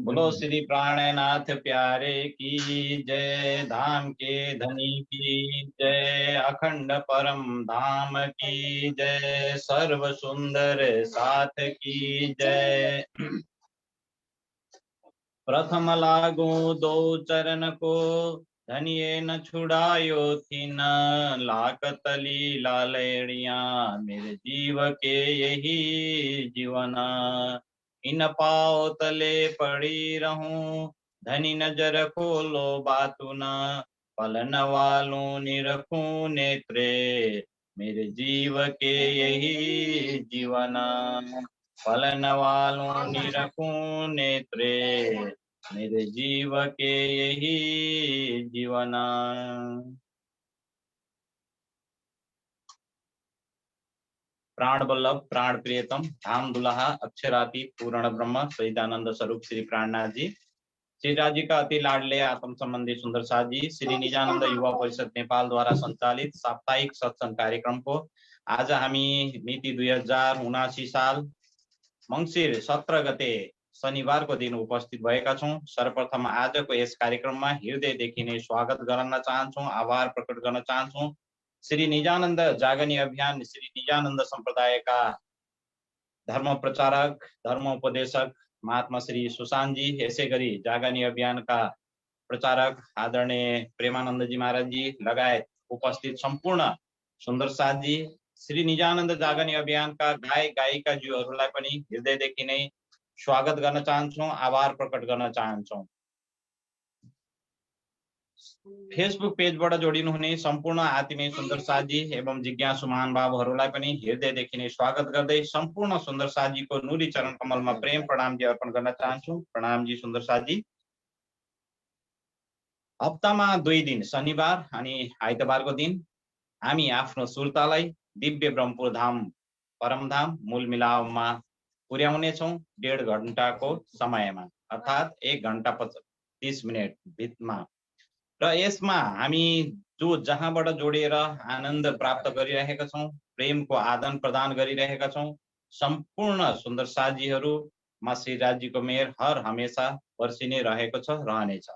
बोलो श्री प्राणनाथ प्यारे की जय, धाम के धनी की जय, अखंड परम धाम की जय, सर्व सुंदर साथ की जय। प्रथम लागू दो चरण को, धनिये न छुड़ायो थीन, लाकत लीला लेड़िया, मेरे जीव के यही जीवन। इन पाओ तले पड़ी रहूं, धनी नजर खोलो बातु न, पलन वालों निरखूं नेत्रे, मेरे जीव के यही जीवन। पलन वालों निरखूं नेत्रे, मेरे जीव के यही जीवन। प्राण वल्लभ प्राण प्रियतम धाम दुलाहा अक्षरातीत पूर्ण ब्रह्म सहितानंद स्वरूप श्री प्राणनाथ जी, श्री राज जी का अति लाडले आत्म संबंधी सुंदर साथ जी, श्री निजानंद युवा परिषद नेपाल द्वारा संचालित साप्ताहिक सत्संग कार्यक्रम को आज हामी मिति 2079 साल मंसिर 17 गते शनिबार को दिन उपस्थित भएका छौं। सर्वप्रथम आज को यस कार्यक्रममा हृदयदेखि नै स्वागत गर्न चाहन्छौं, आभार प्रकट गर्न चाहन्छौं। श्री निजानंद जागनी अभियान, श्री निजानंद संप्रदायका धर्म प्रचारक, धर्म उपदेशक महात्मा श्री सुशांत जी, यसै गरी जागनी अभियानका प्रचारक आदरणीय प्रेमानंद जी महाराज जी लगायत उपस्थित संपूर्ण सुंदर साथ जी, श्री निजानंद जागनी अभियानका गायक गायिका ज्यूहरूलाई पनि हृदयदेखि नै स्वागत गर्न चाहन्छौं, आभार प्रकट गर्न चाहन्छौं। फेसबुक पेजबाट जोडिनु हुने सम्पूर्ण आत्मीय सुन्दर साथी एवं जिज्ञासु महानुभावहरूलाई पनि हृदयदेखि नै स्वागत गर्दै सम्पूर्ण सुन्दर साथीको नुरी चरण कमलमा प्रेम प्रणाम जी अर्पण गर्न चाहन्छु। प्रणाम जी सुन्दर साथी। हप्तामा 2 दिन शनिबार अनि आइतबारको दिन हामी आफ्नो सुर्तालाई दिव्य ब्रह्मपुर धाम परमधाम मूल मिलावमा पुर्याउने छौं 1.5 घण्टाको समयमा, अर्थात 1 घण्टा 30 मिनट भित्रमा। र यसमा हामी जो जहाँबाट जोडेर आनन्द प्राप्त गरिरहेका छौं, प्रेमको आदान प्रदान गरिरहेका छौं, सम्पूर्ण सुन्दर साथीहरुमा श्री राजीको मेहर हर हमेशा वर्षिनै रहेको छ, रहनेछ।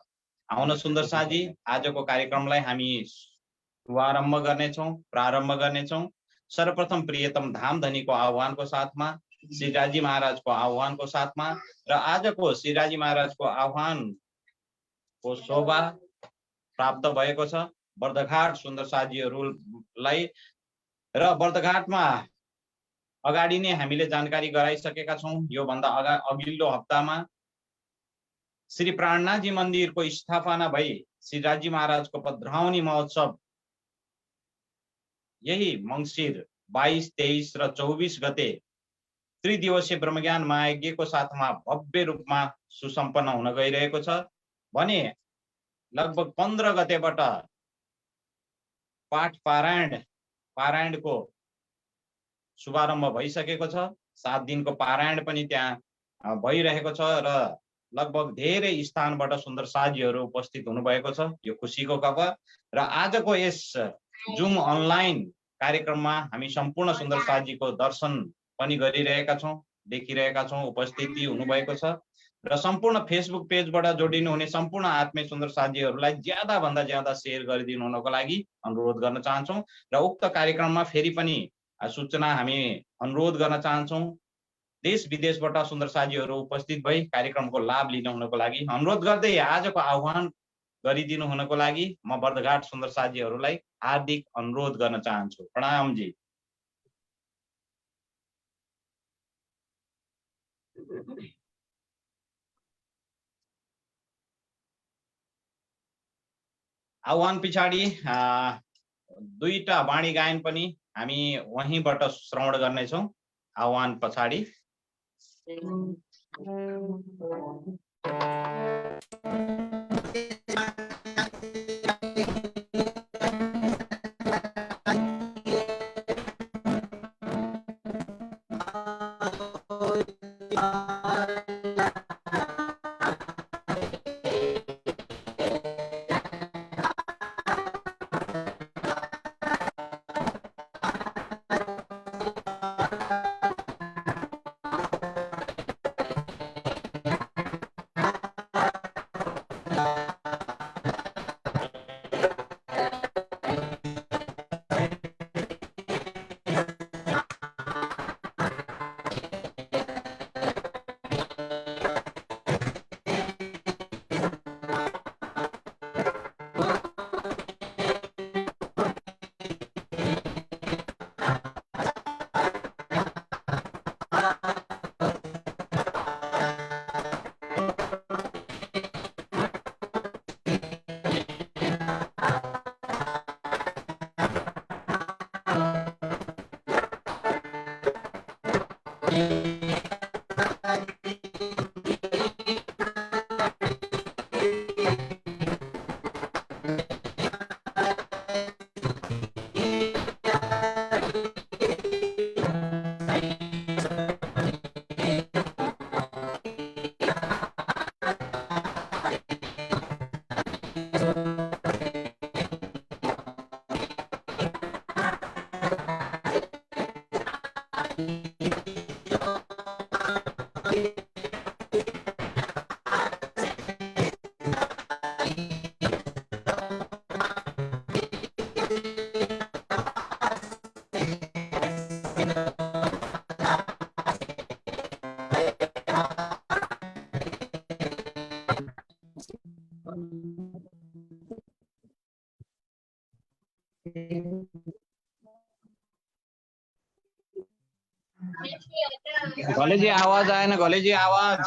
आउन सुन्दर साथी, आजको कार्यक्रमलाई हामी शुभारम्भ गर्नेछौं, प्रारम्भ गर्नेछौं। सर्वप्रथम प्रियतम धाम धनीको आह्वानको साथमा, श्री राजी महाराजको आह्वानको साथमा र आजको श्री राजी महाराजको आह्वानको शोभा प्राप्त भएको छ। बर्दघाट सुन्दर साथीहरुलाई र बर्दघाटमा अगाडि नै हामीले जानकारी गराइसकेका छौं। यो भन्दा अघिल्लो हप्तामा श्री प्राणनाथजी मन्दिरको स्थापना भई श्री राजी महाराजको पधराउनी महोत्सव यही मंसिर 22, 23 र 24 गते त्रिदिवसीय ब्रह्मज्ञान महायज्ञको साथमा भव्य रूपमा सुसम्पन्न हुन गइरहेको छ भने लगभग 15 गतेबाट पाठ पारायणको शुभारम्भ भइसकेको छ। 7 दिनको पारायण पनि त्यहाँ भइरहेको छ र लगभग धेरै स्थानबाट सुन्दर साथीहरु उपस्थित हुनुभएको छ। यो खुशीको खबर। र आजको यस जुम अनलाइन कार्यक्रममा हामी सम्पूर्ण सुन्दर साथीको दर्शन पनि गरिरहेका छौं, देखिरहेका छौं, उपस्थिति हुनुभएको छ। र सम्पूर्ण फेसबुक पेजबाट जोडिनु हुने सम्पूर्ण आत्मीय सुन्दर साथीहरुलाई ज्यादा भन्दा ज्यादा शेयर गरिदिनु हुनको लागि अनुरोध गर्न चाहन्छौं। र उक्त कार्यक्रममा फेरि पनि सूचना हामी अनुरोध गर्न चाहन्छौं। देश विदेशबाट सुन्दर साथीहरु उपस्थित भई कार्यक्रमको लाभ लिन हुनको लागि अनुरोध गर्दै आजको आह्वान गरिदिनु हुनको लागि म बर्दघाट सुन्दर साथीहरुलाई हार्दिक अनुरोध गर्न चाहन्छु। प्रणाम जी। आह्वान पछाडि 2टा वाणी गायन पनि हामी वहीँबाट श्रवण गर्नेछौं। आह्वान पछाडि घले जी आवाज आएन, घले जी आवाज।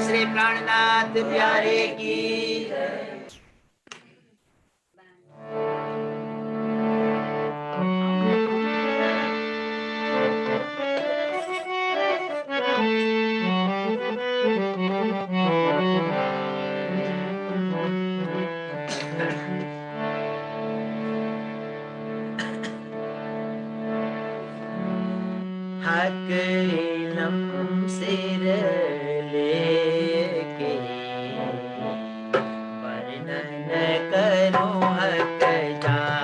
श्री प्राणनाथ प्यारे की। हक इलम सिर लेके वर्णन करूं हक जान।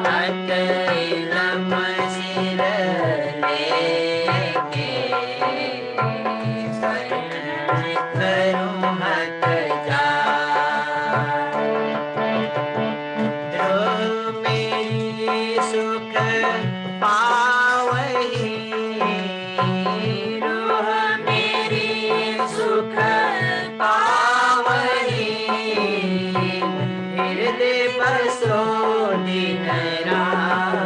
हक इलम सिर लेके वर्णन करूं हक जान। सुख पावही रूह मेरी सुख पावही हृदय बसो दिन रात।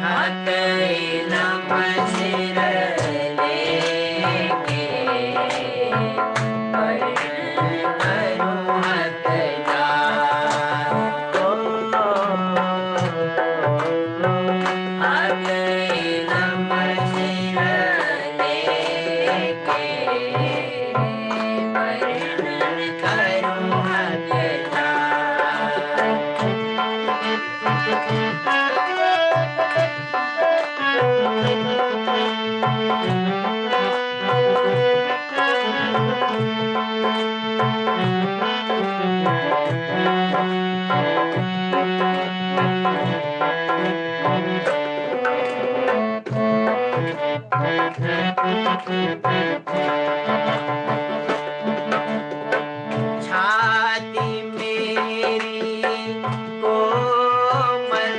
हक इलम सिर लेके वर्णन करूं हक जान। हक इलम सिर लेके वर्णन करूं हक जान। छाती मेरी कोमल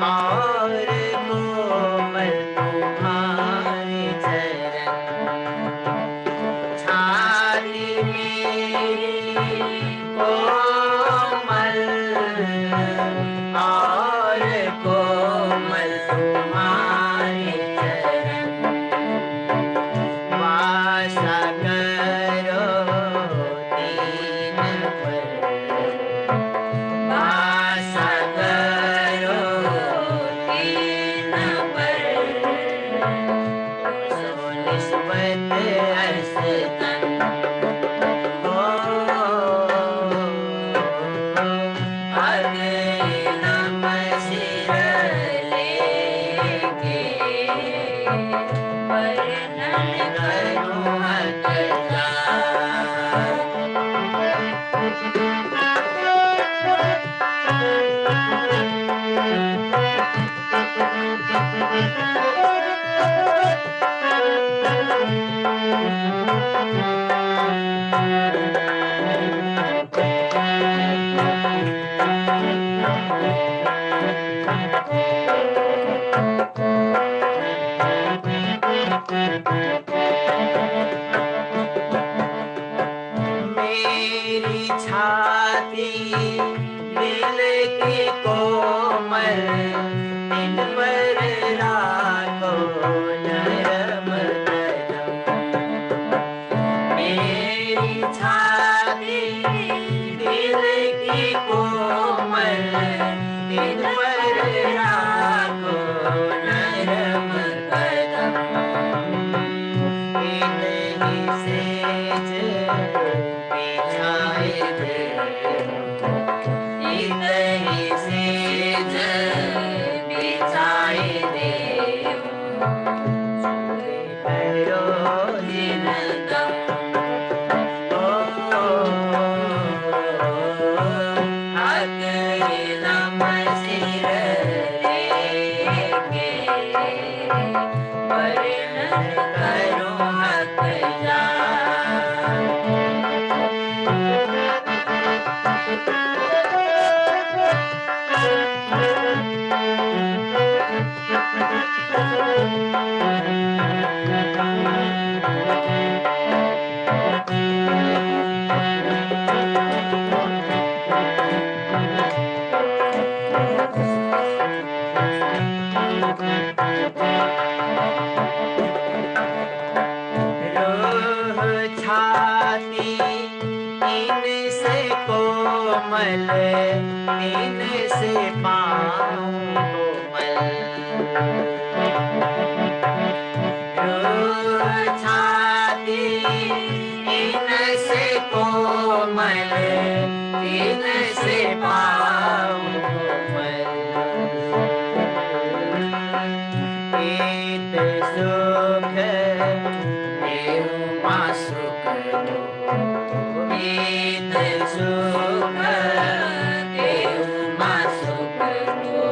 और कोमल तुम्हारे चरण। छाती मेरी कोमल दिल की कोमल इन पर राखो नरम कदम मेरी छाती दिल की कोमल इन पर राखो नरम कदम इन्हीं सेज बिछाए दे इन्हीं सेज बिछाए दे करो दिन दम अकेला मसीह लेके वर्णन करूं हक जा रोह छाती इनसे कोमल इनसे पाँव कोमल रोह छाती इनसे कोमल इनसे पाँव कोमल इत सुख देव माँ सुख दो इत सुख देव माँ सुख दो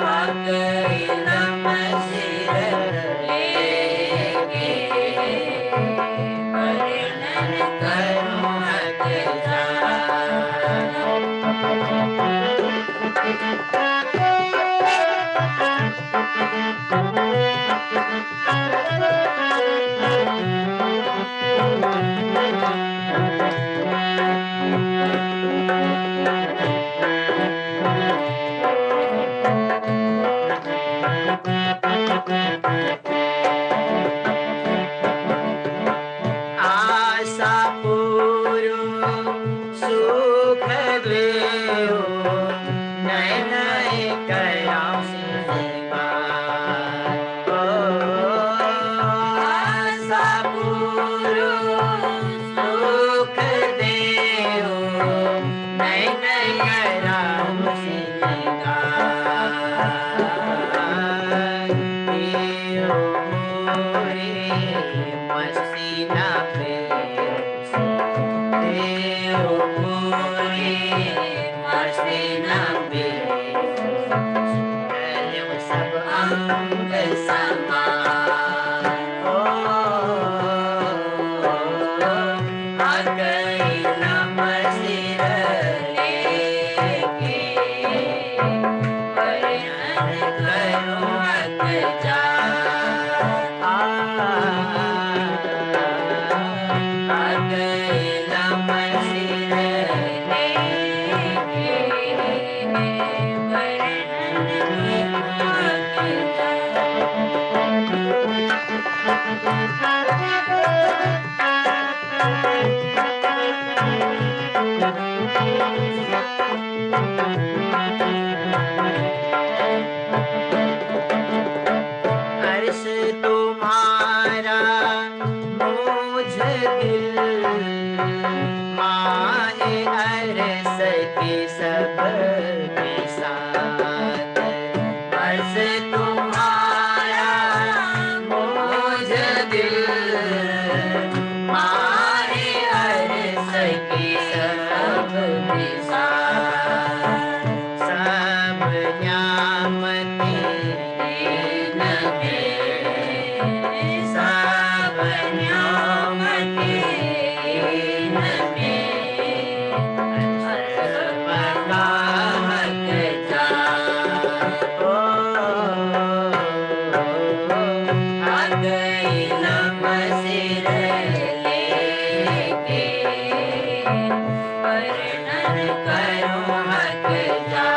अकेला मसीह लेके वर्णन करूं हक जा आशा पूरो सुख देओ नए नए कयां सिंगार आशा पूरो सुख देओ नए नए कयां सिंगार देओ मोरे मसीना पे देओ मोरे मसीना पे देव सब अंग समान अकेला मसीह लेके वर्णन करूं हक जा अकेला मसीह लेके वर्णन अर्श तुम्हारा मुझ दिल माहे अरस के सब के साथ अर्श तुम्हारा मुझ दिल माहे अरस के सब के साथ सब न्यामतें देन में गई नमसिर लेके वर्णन करूं हक जा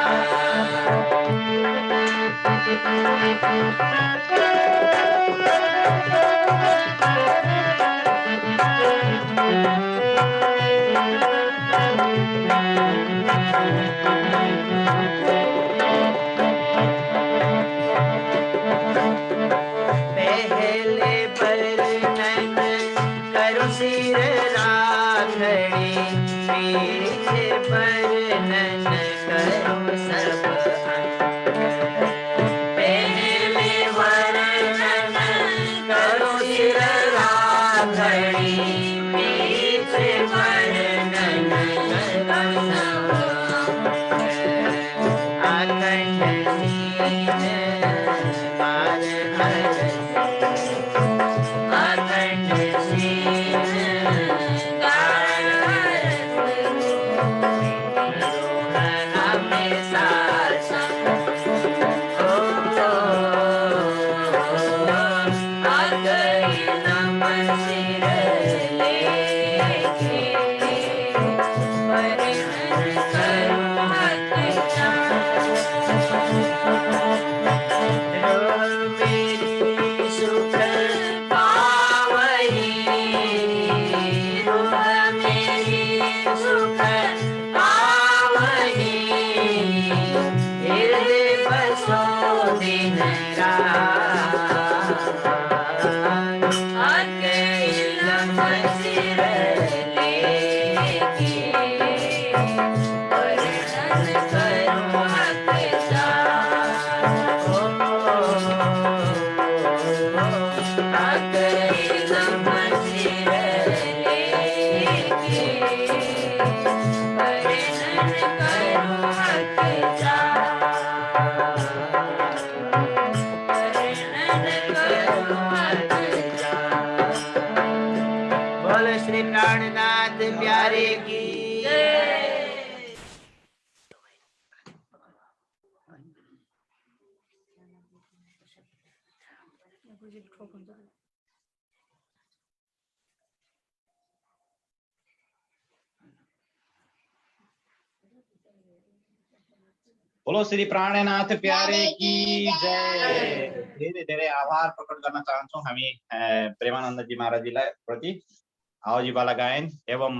पहले वर्णन करूं सिर राखड़ी पीछे वर्णन करूं सब अंग पहले वर्णन करूं सिर राखड़ी पीछे वर्णन करूं सब अंग अखंड नीन मार हर अखंड शीन गार हमेशा आ गई नमसिर लेके वर्णन करूं हक जा मेरी सुख पावही रूह मेरी सुख पावही हृदय बसो दिन रात आ गई नमसिर लेके वर्णन करूं हक जा आ गई नमसिर लेके वर्णन करूं हक जा वर्णन करूं हक जा बोल श्री प्राणनाथ प्यारे की जय बोलो श्री प्राणनाथ प्यारे की जय धेरै धेरै आभार प्रकट गर्न चाहन्छौँ हामी प्रेमानन्दजी महाराजजीलाई प्रति आवजीवाला गायन एवं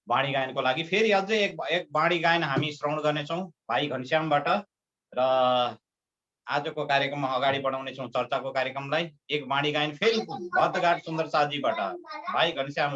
वाणी गायनको लागि। फेरि अझै एक वाणी गायन हामी श्रवण गर्नेछौँ भाइ घनश्यामबाट र आजको कार्यक्रममा अगाडि बढाउनेछौँ चर्चाको कार्यक्रमलाई। एक वाणी गायन फेरि भद्रघाट सुन्दर साथजीबाट भाइ घनश्याम।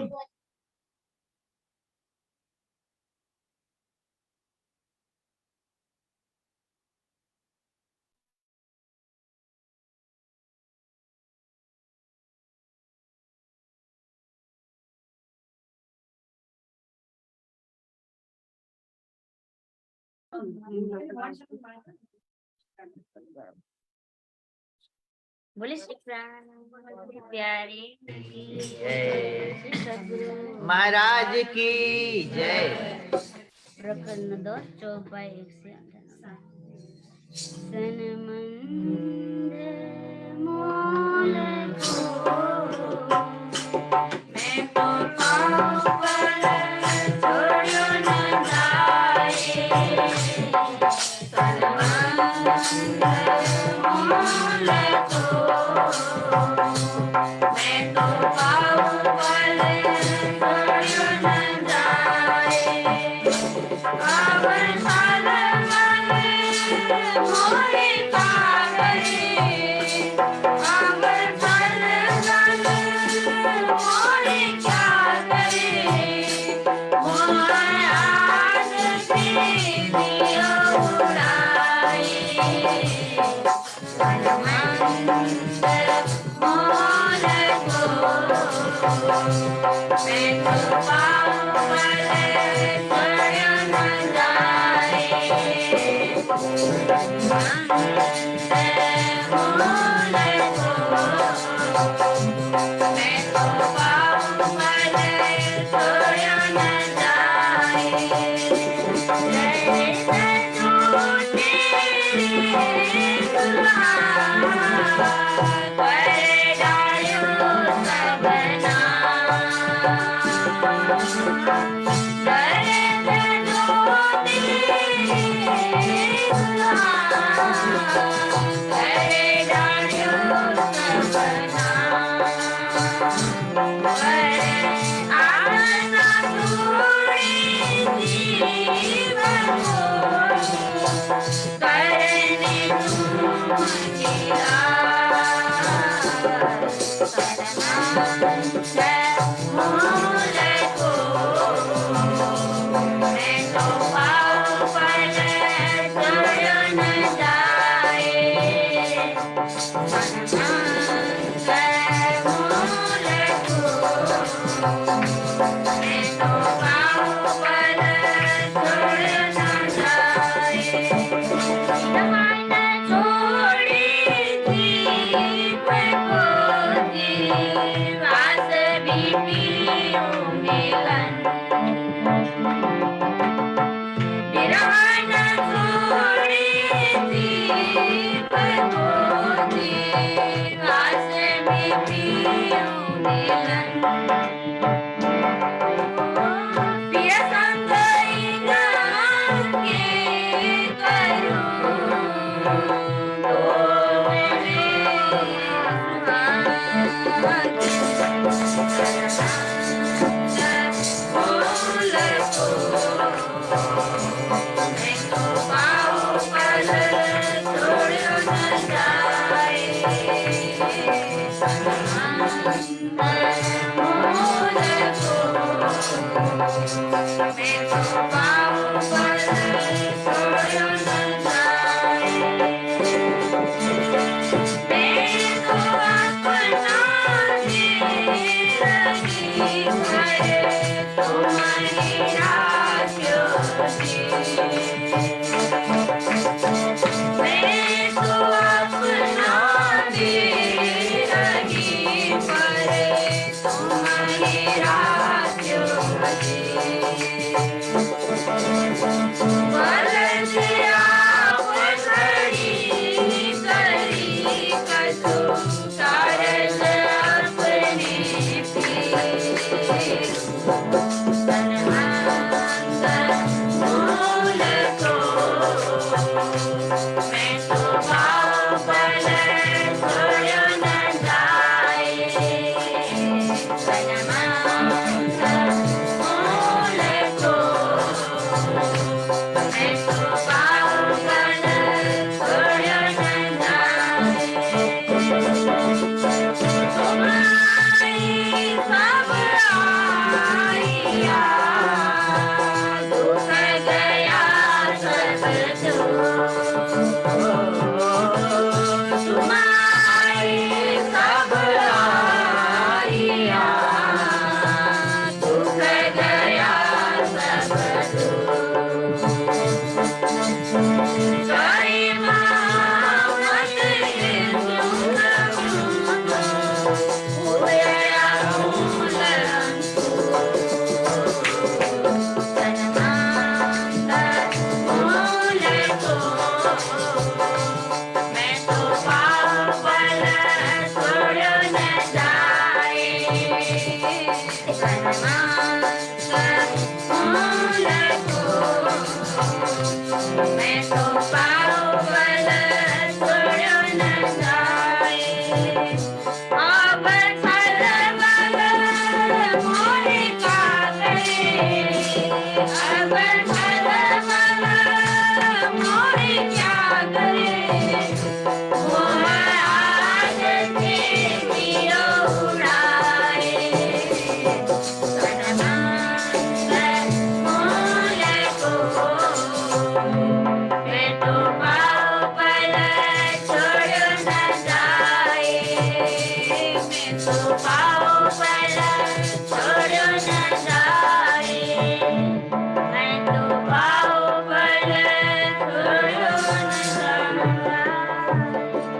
बोले श्री प्राण प्यारे जय सदगुरु महाराज की जय प्रकरण 10 चौपाई 198 सनमंद मोल को मैं तो पाँव पर छोड़ो न जाए सनमंद मोल को मैं तो पाँव पर छोड़ो न जाए आवर साल मोरे कागरे आवर साल मोरे क्या करे मोर आज से दियो उड़ाए सनमंद मोर को मैं तो पाँव पर छोड़ो न जाए मैं तो पाँव पर छोड़ो न जाए जय सजो तेरे सुहाग कर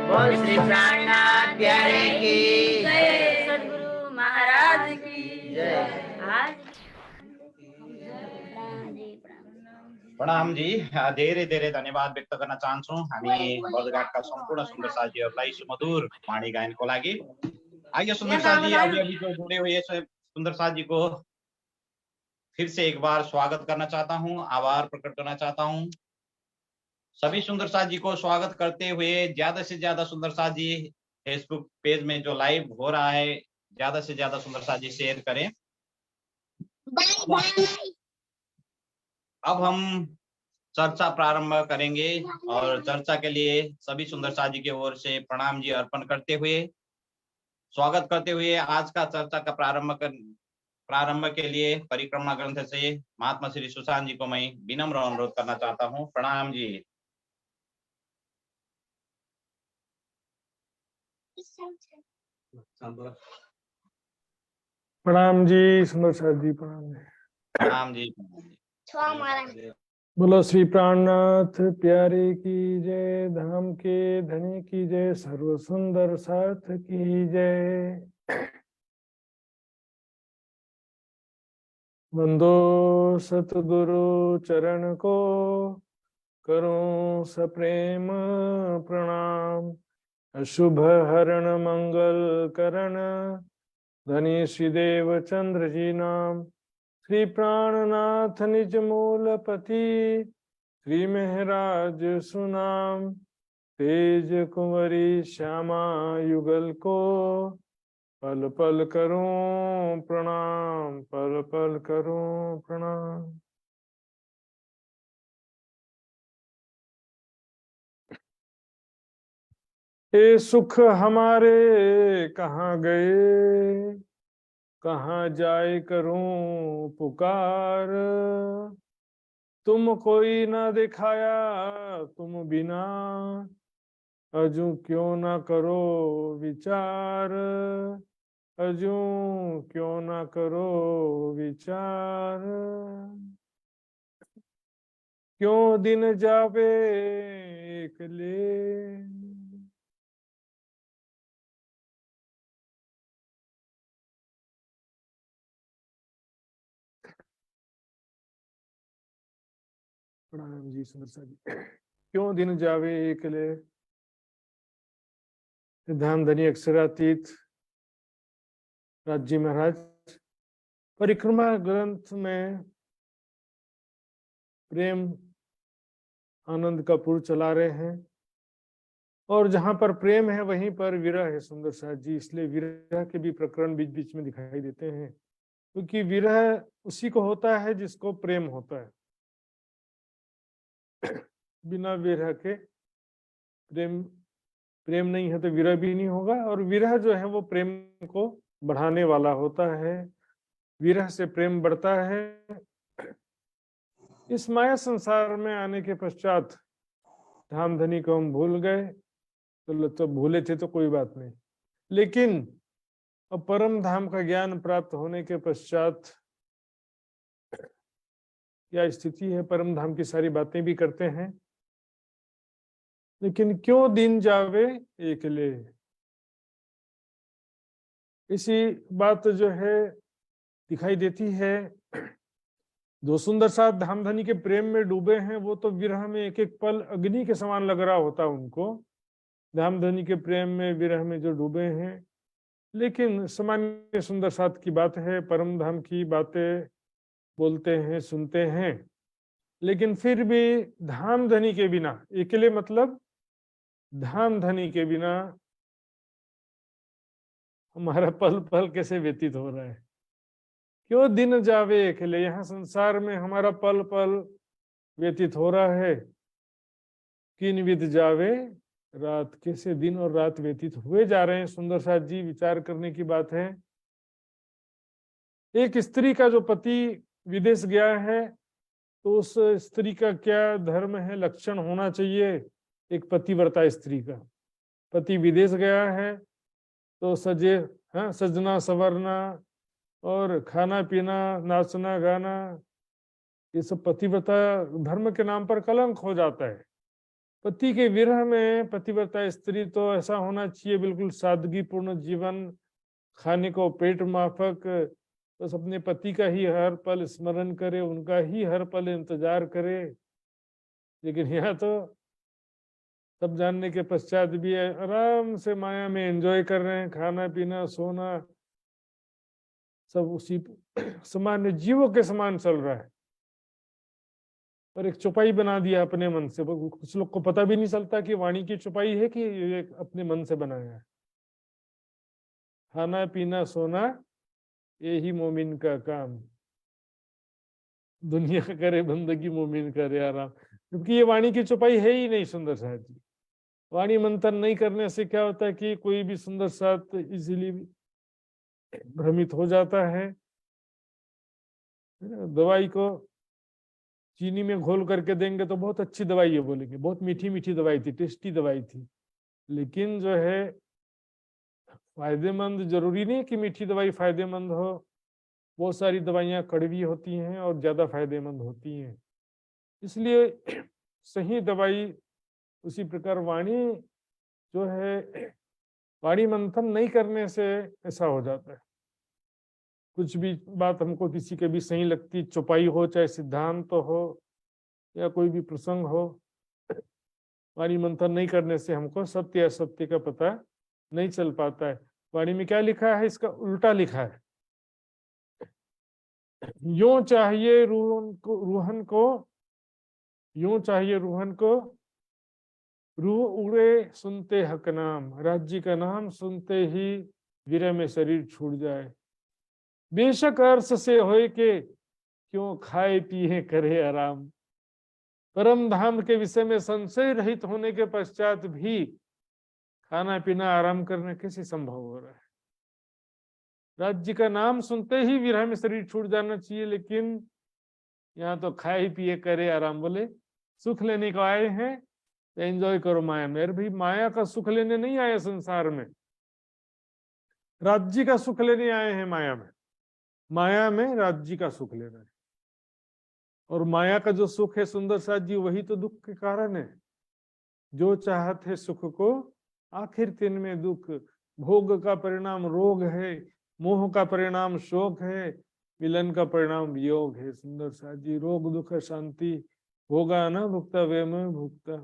बोल श्री प्राणनाथ प्यारे की जय सदगुरु महाराज की जय। आज प्रणाम जी। धेरै धेरै धन्यवाद व्यक्त गर्न चाहन्छौँ हामी बजघाटका सम्पूर्ण सुन्दर साथीहरूलाई सुमधुर वाणी गायनको लागि। आइए सुंदर साथ जी, अभी अभी जो जुड़े हुए सुंदर साथ जी को फिर से एक बार स्वागत करना चाहता हूँ, आभार प्रकट करना चाहता हूँ। सभी सुंदर साथ जी को स्वागत करते हुए ज्यादा से ज्यादा सुंदर साथ जी फेसबुक पेज में जो लाइव हो रहा है ज्यादा से ज्यादा सुंदरसा जी शेयर करें। अब हम चर्चा प्रारंभ करेंगे और चर्चा के लिए सभी सुंदरसा जी की ओर से प्रणाम जी अर्पण करते हुए स्वागत करते हुए आज का चर्चा का प्रारंभ के लिए परिक्रमा ग्रंथ से महात्मा श्री सुशांत जी को मैं विनम्र अनुरोध करना चाहता हूँ। प्रणाम जी। प्रणाम जी सुंदरसा जी, प्रणाम जी। प्रणाम जी। बोलो श्री प्राणनाथ प्यारे की जय, धाम के धनी की जय, सर्व सुंदर साथ की जय। वंदो सतगुरु चरण को, करूं सप्रेम प्रणाम। अशुभ हरण मंगल करण, धनी श्री देव चंद्र जी नाम। श्री प्राणनाथ निज मूलपति, श्री महराज सुनाम। तेज कुंवरी श्यामा युगल को, पल पल करूं प्रणाम, पल पल करूं प्रणाम। ये सुख हमारे कहाँ गए, कहाँ जाए करूं पुकार। तुम कोई ना दिखाया तुम बिना, अजू क्यों ना करो विचार, अजू क्यों ना करो विचार। क्यों दिन जावे एकले, प्रणाम जी सुंदरसा जी। क्यों दिन जावे एकले, धाम धनी अक्षरातीत राज्य महाराज परिक्रमा ग्रंथ में प्रेम आनंद का पुर चला रहे हैं और जहां पर प्रेम है वहीं पर विरह है सुंदरसा जी। इसलिए विरह के भी प्रकरण बीच बीच में दिखाई देते हैं, क्योंकि विरह उसी को होता है जिसको प्रेम होता है। बिना विरह के प्रेम नहीं है तो विरह भी नहीं होगा, और विरह जो है वो प्रेम को बढ़ाने वाला होता है। विरह से प्रेम बढ़ता है। इस माया संसार में आने के पश्चात धाम धनी को हम भूल गए, तो भूले थे तो कोई बात नहीं, लेकिन अब परम धाम का ज्ञान प्राप्त होने के पश्चात क्या स्थिति है, परम धाम की सारी बातें भी करते हैं। लेकिन क्यों दिन जावे एकले, इसी बात जो है दिखाई देती है। जो सुंदर साथ धाम धनी के प्रेम में डूबे हैं वो तो विरह में एक एक पल अग्नि के समान लग रहा होता है उनको, धाम धनी के प्रेम में विरह में जो डूबे हैं। लेकिन सामान्य सुंदर साथ की बात है, परम धाम की बातें बोलते हैं सुनते हैं, लेकिन फिर भी धाम धनी के बिना, अकेले मतलब धाम धनी के बिना हमारा पल पल कैसे व्यतीत हो रहा है। क्यों दिन जावे अकेले, यहाँ संसार में हमारा पल पल व्यतीत हो रहा है। किन विध जावे रात, कैसे दिन और रात व्यतीत हुए जा रहे हैं। सुंदर साथ जी विचार करने की बात है। एक स्त्री का जो पति विदेश गया है तो उस स्त्री का क्या धर्म है, लक्षण होना चाहिए एक पतिव्रता स्त्री का। पति विदेश गया है तो सजना संवरना और खाना पीना नाचना गाना, ये सब पतिव्रता धर्म के नाम पर कलंक हो जाता है। पति के विरह में पतिव्रता स्त्री तो ऐसा होना चाहिए बिल्कुल सादगी पूर्ण जीवन, खाने को पेट माफक, बस अपने पति का ही हर पल स्मरण करे, उनका ही हर पल इंतजार करे। लेकिन यहाँ तो सब जानने के पश्चात भी आराम से माया में एंजॉय कर रहे हैं, खाना पीना सोना सब उसी सामान्य जीवों के समान चल रहा है। और एक चौपाई बना दिया अपने मन से, कुछ लोग को पता भी नहीं चलता कि वाणी की चौपाई है कि ये अपने मन से बनाया है। खाना पीना सोना यही मोमिन का काम, दुनिया करे बंदगी मोमिन करे आराम। क्योंकि ये वाणी की चौपाई है ही नहीं सुंदर साथ जी। वाणी मंथन नहीं करने से क्या होता है कि कोई भी सुंदर साथ इजीली भ्रमित हो जाता है। दवाई को चीनी में घोल करके देंगे तो बहुत अच्छी दवाई है बोलेंगे, बहुत मीठी मीठी दवाई थी, टेस्टी दवाई थी, लेकिन जो है फायदेमंद जरूरी नहीं कि मीठी दवाई फायदेमंद हो। बहुत सारी दवाइयाँ कड़वी होती हैं और ज्यादा फायदेमंद होती हैं। इसलिए सही दवाई, उसी प्रकार वाणी जो है, वाणी मंथन नहीं करने से ऐसा हो जाता है। कुछ भी बात हमको किसी के भी सही लगती, चौपाई हो चाहे सिद्धांत हो या कोई भी प्रसंग हो, वाणी मंथन नहीं करने से हमको सत्य असत्य का पता नहीं चल पाता है। वाणी में क्या लिखा है, इसका उल्टा लिखा है। यूं चाहिए रूहन को रूह उड़े सुनते हक नाम, राज्य का नाम सुनते ही विरह में शरीर छूट जाए। बेशक अर्श से होए के क्यों खाए पिए करे आराम। परम धाम के विषय में संशय रहित होने के पश्चात भी खाना पीना आराम करना कैसे संभव हो रहा है। राज्य का नाम सुनते ही विरह में शरीर छूट जाना चाहिए, लेकिन यहाँ तो खाए पिए करे आराम। बोले सुख लेने को आए हैं तो एंजॉय करो माया में। अरे भाई, माया का सुख लेने नहीं आए संसार में, राज्य का सुख लेने आए हैं माया में। माया में राज्य का सुख लेना है, और माया का जो सुख है सुंदर साथ जी, वही तो दुख के कारण है। जो चाहते सुख को आखिर तिनमें दुख। भोग का परिणाम रोग है, मोह का परिणाम शोक है, मिलन का परिणाम वियोग है। सुंदर साथ जी, रोग दुख शांति भोगा न भुगता वे में भुगता।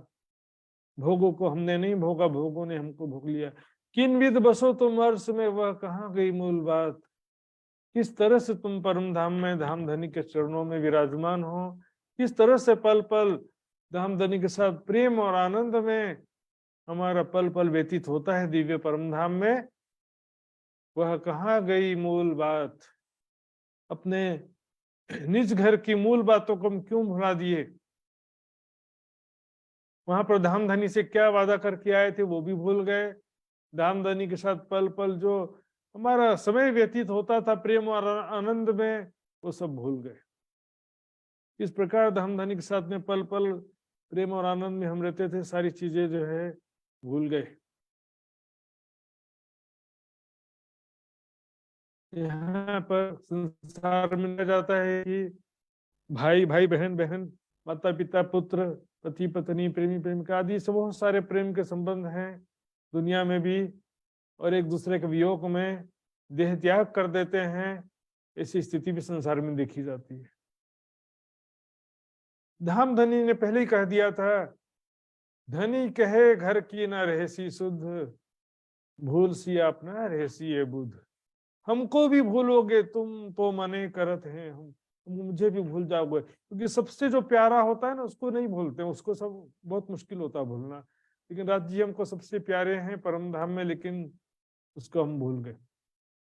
भोगों को हमने नहीं भोगा, भोगों ने हमको भोग लिया। किन विध बसो तुम अर्श में, वह कहाँ गई मूल बात। किस तरह से तुम परम धाम में धाम धनी के चरणों में विराजमान हो, किस तरह से पल पल धाम धनी के साथ प्रेम और आनंद में हमारा पल पल व्यतीत होता है दिव्य परम धाम में, वह कहाँ गई मूल बात। अपने निज घर की मूल बातों को हम क्यों भुला दिए। वहां पर धाम धनी से क्या वादा करके आए थे वो भी भूल गए। धाम धनी के साथ पल पल जो हमारा समय व्यतीत होता था प्रेम और आनंद में, वो सब भूल गए। इस प्रकार धाम धनी के साथ में पल पल प्रेम और आनंद में हम रहते थे, सारी चीजें जो है भूल गए। यहाँ पर संसार में कहा जाता है कि भाई भाई, बहन बहन, माता पिता पुत्र, पति पत्नी, प्रेमी प्रेमिका आदि सब बहुत सारे प्रेम के संबंध हैं दुनिया में भी, और एक दूसरे के वियोग में देह त्याग कर देते हैं। ऐसी स्थिति भी संसार में देखी जाती है। धाम धनी ने पहले ही कह दिया था, धनी कहे घर की ना रहसी सुध, भूल सी अपना रहसी ये बुध। हमको भी भूलोगे तुम तो मने करत हैं हम, मुझे भी भूल जाओगे। क्योंकि सबसे जो प्यारा होता है ना, उसको नहीं भूलते, उसको सब बहुत मुश्किल होता है भूलना। लेकिन राज्य हमको सबसे प्यारे हैं परम धाम में, लेकिन उसको हम भूल गए।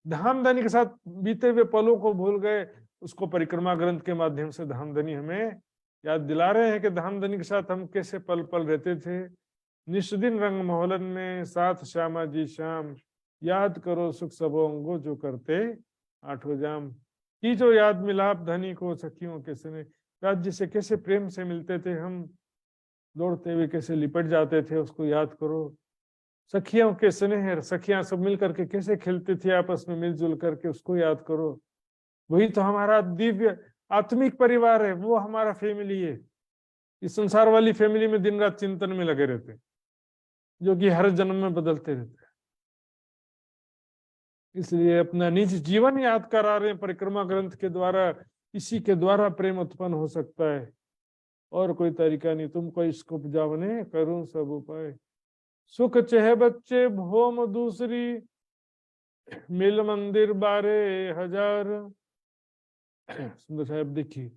धामधनी के साथ बीते हुए पलों को भूल गए। उसको परिक्रमा ग्रंथ के माध्यम से धामधनी हमें याद दिला रहे हैं कि धामधनी के साथ हम कैसे पल पल रहते थे। निष्दिन रंग मोहलन में साथ श्यामा जी श्याम, याद करो सुख सबो अंगो जो करते आठों जाम। की जो याद मिलाप धनी को सखियों के सने, राज्य से कैसे प्रेम से मिलते थे हम, दौड़ते हुए कैसे लिपट जाते थे, उसको याद करो। सखियों के स्नेह, सखियां सब मिल करके कैसे खेलते थे आपस में मिलजुल करके, उसको याद करो। वही तो हमारा दिव्य आत्मिक परिवार है, वो हमारा फैमिली है। इस संसार वाली फैमिली में दिन रात चिंतन में लगे रहते, जो कि हर जन्म में बदलते रहते। इसलिए अपना निज जीवन याद करा रहे हैं परिक्रमा ग्रंथ के द्वारा। इसी के द्वारा प्रेम उत्पन्न हो सकता है, और कोई तरीका नहीं। तुमको इसको उपजावने करूं सब उपाय, सुख चह बच्चे भोम दूसरी, मिल मंदिर बारे हजार। सुंदर साहब देखिए,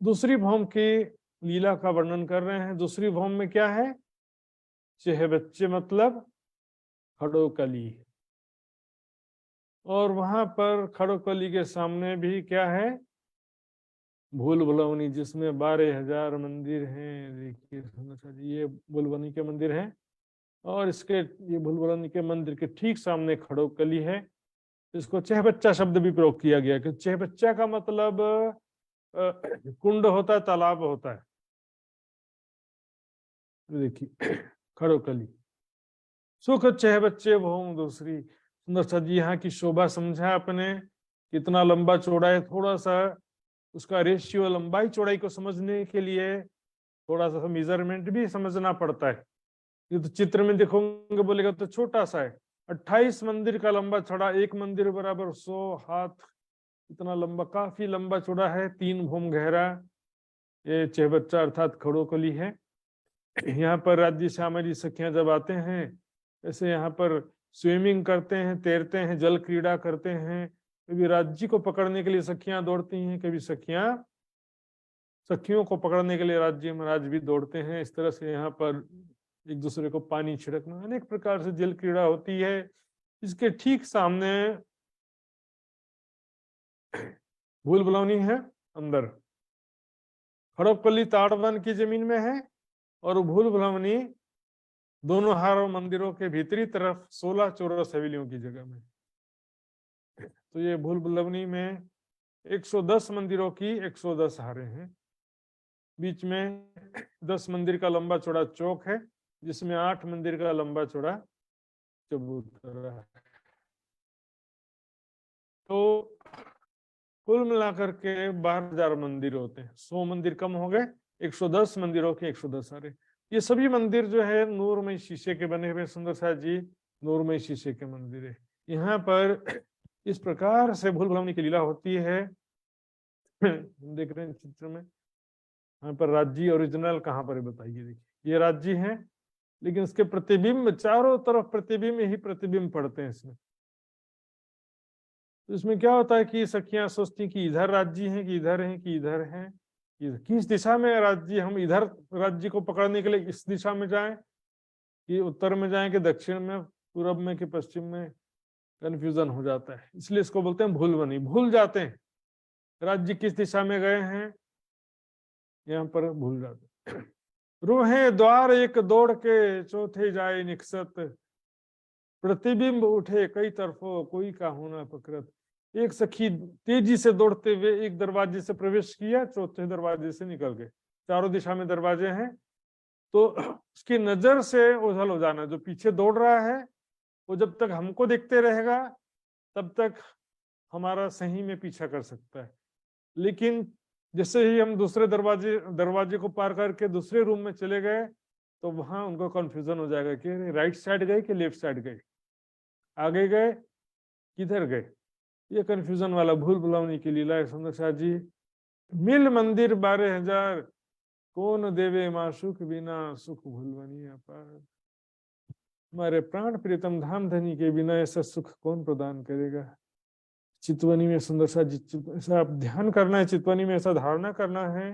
दूसरी भौम की लीला का वर्णन कर रहे हैं। दूसरी भौम में क्या है? चह बच्चे मतलब खड़ो कली, और वहां पर खड़ोकली के सामने भी क्या है, भूल भुलवनी, जिसमें 12,000 मंदिर हैं। देखिए सुंदर जी, ये भूलभुलवनी के मंदिर हैं और इसके, ये भूलभुलवनी के मंदिर के ठीक सामने खड़ोकली है। इसको चहबच्चा शब्द भी प्रयोग किया गया कि चहबच्चा का मतलब कुंड होता है, तालाब होता है। देखिए खड़ोकली, सुख चहबच्चे भौम दूसरी। सुंदर सा जी, यहाँ की शोभा समझा आपने, कितना लंबा चौड़ा है। थोड़ा सा उसका रेशियो, लंबाई चौड़ाई को समझने के लिए थोड़ा सा मेजरमेंट भी समझना पड़ता है। ये तो चित्र में देखोगे बोलेगा तो छोटा सा है। 28 मंदिर का लंबा चौड़ा, एक मंदिर बराबर 100 हाथ, इतना लंबा, काफी लंबा चौड़ा है, 3 भूम गहरा। ये चहबच्चा अर्थात खड़ोकली है। यहाँ पर राज्य श्यामली सखियां जब आते हैं, ऐसे यहाँ पर स्विमिंग करते हैं, तैरते हैं, जल क्रीड़ा करते हैं। कभी राज्य को पकड़ने के लिए सखियां दौड़ती हैं, कभी सखियों को पकड़ने के लिए राज्य महाराज भी दौड़ते हैं। इस तरह से यहाँ पर एक दूसरे को पानी छिड़कना, अनेक प्रकार से जल क्रीड़ा होती है। इसके ठीक सामने भूल भुलवनी है, अंदर खड़ोकली ताड़वन की जमीन में है और भूल भुलवनी दोनों हारों मंदिरों के भीतरी तरफ 16 चौरस हवेलियों की जगह में। तो ये भूल भुलवनी में 110 मंदिरों की 110 हारें हैं। बीच में 10 मंदिर का लंबा चौड़ा चौक है, जिसमें 8 मंदिर का लंबा चौड़ा चबूतरा है। तो कुल मिलाकर के 12,000 मंदिर होते हैं। 100 मंदिर कम हो गए, 110 मंदिरों के 110 हारे। ये सभी मंदिर जो है नूरमय शीशे के बने हुए। सुंदर सा जी, नूरमय शीशे के मंदिर है। यहाँ पर इस प्रकार से भूल भुलवनी की लीला होती है। देख रहे हैं चित्र में, यहाँ पर राज्य ओरिजिनल कहाँ पर है बताइए। देखिए ये राज्य है, लेकिन उसके प्रतिबिंब चारों तरफ प्रतिबिंब ही प्रतिबिंब पड़ते हैं इसमें। तो इसमें क्या होता है कि सखियां सोचती कि इधर राज्य है कि इधर है कि इधर है, किस दिशा में राज्य, हम इधर राज्य को पकड़ने के लिए इस दिशा में जाएं कि उत्तर में जाएं कि दक्षिण में, पूरब में कि पश्चिम में, कंफ्यूजन हो जाता है। इसलिए इसको बोलते हैं भूलभुलवनी, भूल जाते हैं राज्य किस दिशा में गए हैं, यहाँ पर भूल जाते हैं। रूहे द्वार एक दौड़ के चौथे जाए निकसत, प्रतिबिंब उठे कई तरफों कोई काहू ना पकड़त। एक सखी तेजी से दौड़ते हुए एक दरवाजे से प्रवेश किया, चौथे दरवाजे से निकल गए। चारों दिशा में दरवाजे हैं, तो उसकी नजर से ओझल हो जाना। जो पीछे दौड़ रहा है वो जब तक हमको देखते रहेगा तब तक हमारा सही में पीछा कर सकता है, लेकिन जैसे ही हम दूसरे दरवाजे को पार करके दूसरे रूम में चले गए तो वहां उनको कंफ्यूजन हो जाएगा कि राइट साइड गए कि लेफ्ट साइड गए, आगे गए किधर गए। ये कंफ्यूजन वाला भूल भुलवनी की लीला है। सुंदर शाह जी, मिल मंदिर 12,000 कौन देवे माँ सुख बिना सुख भूलवनी अपार। हमारे प्राण प्रीतम धाम धनी के बिना ऐसा सुख कौन प्रदान करेगा। चितवनी में सुंदर सा जी, ऐसा आप ध्यान करना है, चितवनी में ऐसा धारणा करना है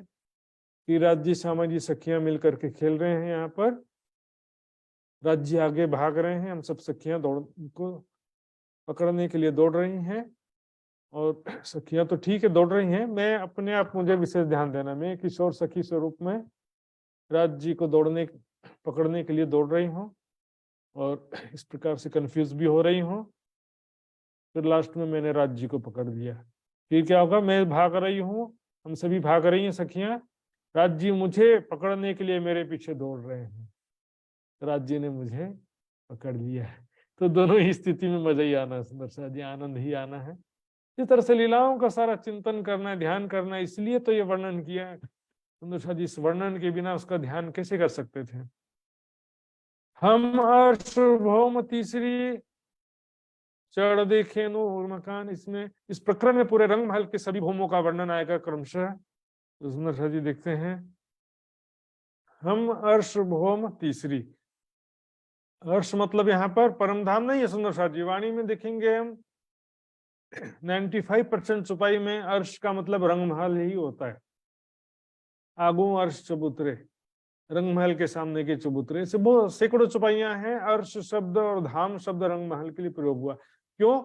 कि राज्य सामाजिक सखियां मिलकर के खेल रहे हैं। यहाँ पर राज्य आगे भाग रहे हैं, हम सब सखियां दौड़ को पकड़ने के लिए दौड़ रही हैं। और सखियां तो ठीक है दौड़ रही हैं, मैं अपने आप, मुझे विशेष ध्यान देना, मैं किशोर सखी स्वरूप में राज्य को पकड़ने के लिए दौड़ रही हूँ और इस प्रकार से कंफ्यूज भी हो रही हूँ। फिर लास्ट में मैंने राज्य को पकड़ लिया। फिर क्या होगा, मैं भाग रही हूँ, हम सभी भाग रही हैं सखियां, राज्य मुझे पकड़ने के लिए मेरे पीछे दौड़ रहे हैं, राज्य ने मुझे पकड़ लिया है। तो दोनों ही स्थिति में मजा ही आना है, सुंदर सा जी, आनंद ही आना है। इस तरह से लीलाओं का सारा चिंतन करना है, ध्यान करना है, इसलिए तो ये वर्णन किया है। सुंदर सा जी, इस वर्णन के बिना उसका ध्यान कैसे कर सकते थे। हम अर्श भौम तीसरी चढ़ देखे नूर मकान, इसमें इस प्रकरण में पूरे रंग महल के सभी भौमों का वर्णन आएगा क्रमशः। तो सुंदर सा जी देखते हैं, हम अर्श भौम तीसरी, अर्श मतलब यहाँ पर परमधाम नहीं है। सुंदर सा जी, वाणी में देखेंगे हम 95% चुपाई में अर्श का मतलब रंग महल ही होता है। आगू अर्श चबूतरे, रंग महल के सामने के चबूतरे, से बहुत सैकड़ों चुपाइयां हैं। अर्श शब्द और धाम शब्द रंग महल के लिए प्रयोग हुआ। क्यों?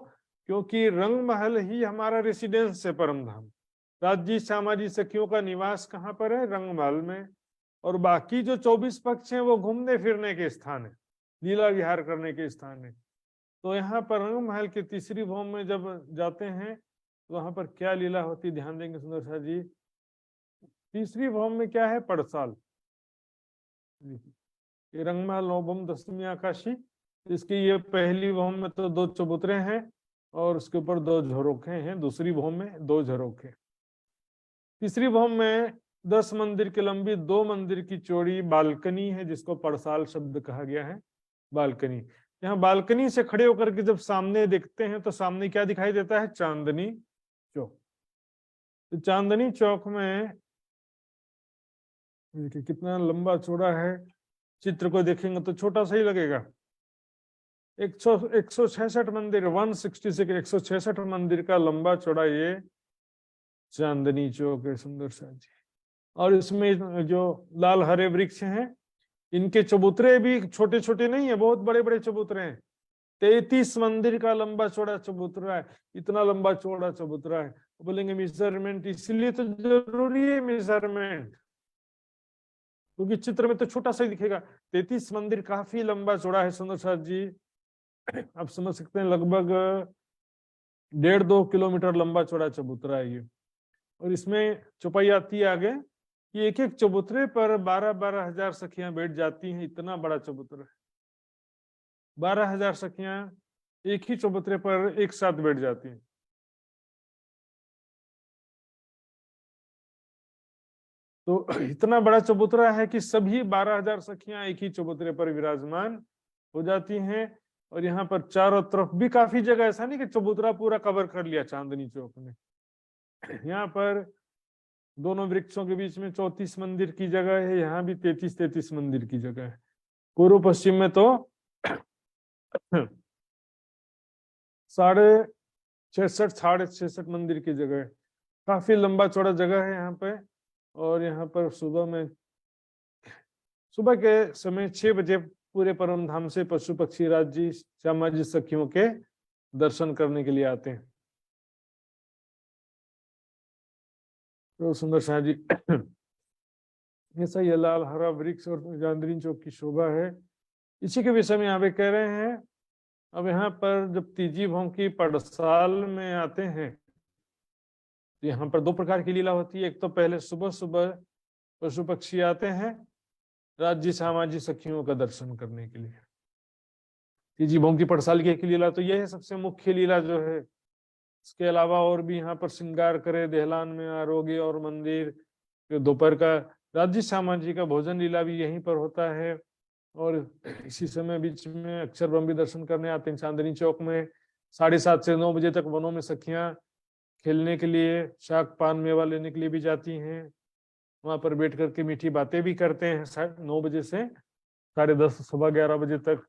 क्योंकि रंग महल ही हमारा रेसिडेंस है परम धाम। राज्य सामाजिक सखियों का निवास कहाँ पर है? रंग महल में। और बाकी जो 24 पक्ष हैं वो घूमने फिरने के स्थान है, लीला विहार करने के स्थान है। तो यहाँ पर रंग महल के तीसरी भौम में जब जाते हैं तो वहां पर क्या लीला होती, ध्यान देंगे सुंदर शाह जी। तीसरी भौम में क्या है? पड़साल। ये रंग महल नवम दसवीं आकाशी, इसकी ये पहली भौम में तो 2 चबूतरे हैं और उसके ऊपर 2 झरोखे हैं, दूसरी भौम में 2 झरोखे। तीसरी भौम में 10 मंदिर की लंबी 2 मंदिर की चौड़ी बालकनी है, जिसको पड़साल शब्द कहा गया है, बालकनी। यहाँ बालकनी से खड़े होकर के जब सामने देखते हैं तो सामने क्या दिखाई देता है? चांदनी चौक। तो चांदनी चौक में देखिए कितना लंबा चौड़ा है, चित्र को देखेंगे तो छोटा सा ही लगेगा। 166 मंदिर, 166 166 मंदिर का लंबा चौड़ा ये चांदनी चौक है सुंदर सा जी। और इसमें जो लाल हरे वृक्ष हैं, इनके चबूतरे भी छोटे छोटे नहीं है, बहुत बड़े बड़े चबूतरे हैं। 33 मंदिर का लंबा चौड़ा चबूतरा है, इतना लंबा चौड़ा चबूतरा है। बोलेंगे मेजरमेंट, इसलिए तो जरूरी है मेजरमेंट, क्योंकि चित्र में तो छोटा सा ही दिखेगा। 33 मंदिर काफी लंबा चौड़ा है सुंदर साथ जी। आप समझ सकते हैं लगभग 1.5-2 किलोमीटर लंबा चौड़ा चबूतरा है ये। और इसमें चौपाई आती है आगे कि एक एक चबूतरे पर 12-12 हजार सखियां बैठ जाती हैं, इतना बड़ा चबूतरा है। 12 हजार सखियां एक ही चबूतरे पर एक साथ बैठ जाती हैं। तो इतना बड़ा चबूतरा है कि सभी 12 हजार सखियां एक ही चबूतरे पर विराजमान हो जाती हैं। और यहाँ पर चारों तरफ भी काफी जगह, ऐसा नहीं कि चबूतरा पूरा कवर कर लिया चांदनी चौक ने। यहाँ पर दोनों वृक्षों के बीच में 34 मंदिर की जगह है, यहाँ भी 33 मंदिर की जगह है। पूर्व पश्चिम में तो 66.5 मंदिर की जगह है। काफी लंबा चौड़ा जगह है यहाँ पे। और यहाँ पर सुबह के समय 6 बजे पूरे परम धाम से पशु पक्षी राज्य सामाजिक सखियों के दर्शन करने के लिए आते हैं। तो सुंदर शाह जी ऐसा ये लाल हरा वृक्ष और चांदनी चौक की शोभा है, इसी के विषय में यहाँ पे कह रहे हैं। अब यहाँ पर जब तीजी भौम की पड़साल में आते हैं तो यहाँ पर 2 प्रकार की लीला होती है। एक तो पहले सुबह सुबह पशु पक्षी आते हैं राज्य सामाजिक सखियों का दर्शन करने के लिए। तीजी भौम की पड़साल की एक लीला तो यह है सबसे मुख्य लीला जो है। इसके अलावा और भी यहाँ पर श्रृंगार करे दहलान में आरोग्य और मंदिर, दोपहर का राज्य सामाजिक का भोजन लीला भी यहीं पर होता है। और इसी समय बीच में अक्षर ब्रह्म भी दर्शन करने आते हैं चांदनी चौक में। 7:30 से 9 बजे तक वनों में सखियां खेलने के लिए, शाक पान मेवा लेने के लिए भी जाती हैं। वहां पर बैठ करके मीठी बातें भी करते हैं 9 बजे से 10:30 सुबह 11 बजे तक।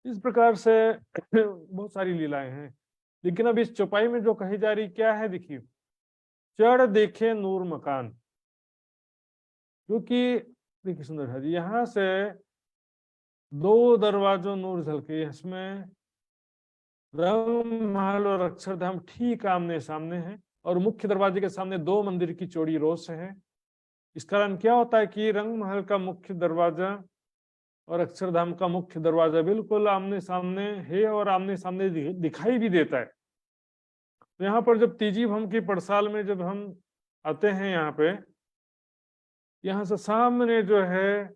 इस प्रकार से बहुत सारी लीलाएं हैं। लेकिन अब इस चौपाई में जो कही जा रही क्या है, देखिए, चढ़ देखे नूर मकान। क्योंकि देखिए सुंदर जी, यहाँ से 2 दरवाजों नूर झलके, इसमें रंग महल और अक्षरधाम ठीक आमने सामने हैं। और मुख्य दरवाजे के सामने 2 मंदिर की चौड़ी रोस है। इस कारण क्या होता है कि रंग महल का मुख्य दरवाजा और अक्षरधाम का मुख्य दरवाजा बिल्कुल आमने सामने है और आमने सामने दिखाई भी देता है। तो यहाँ पर जब तीजी भौम की पड़साल में जब हम आते हैं, यहाँ पे यहाँ से सामने जो है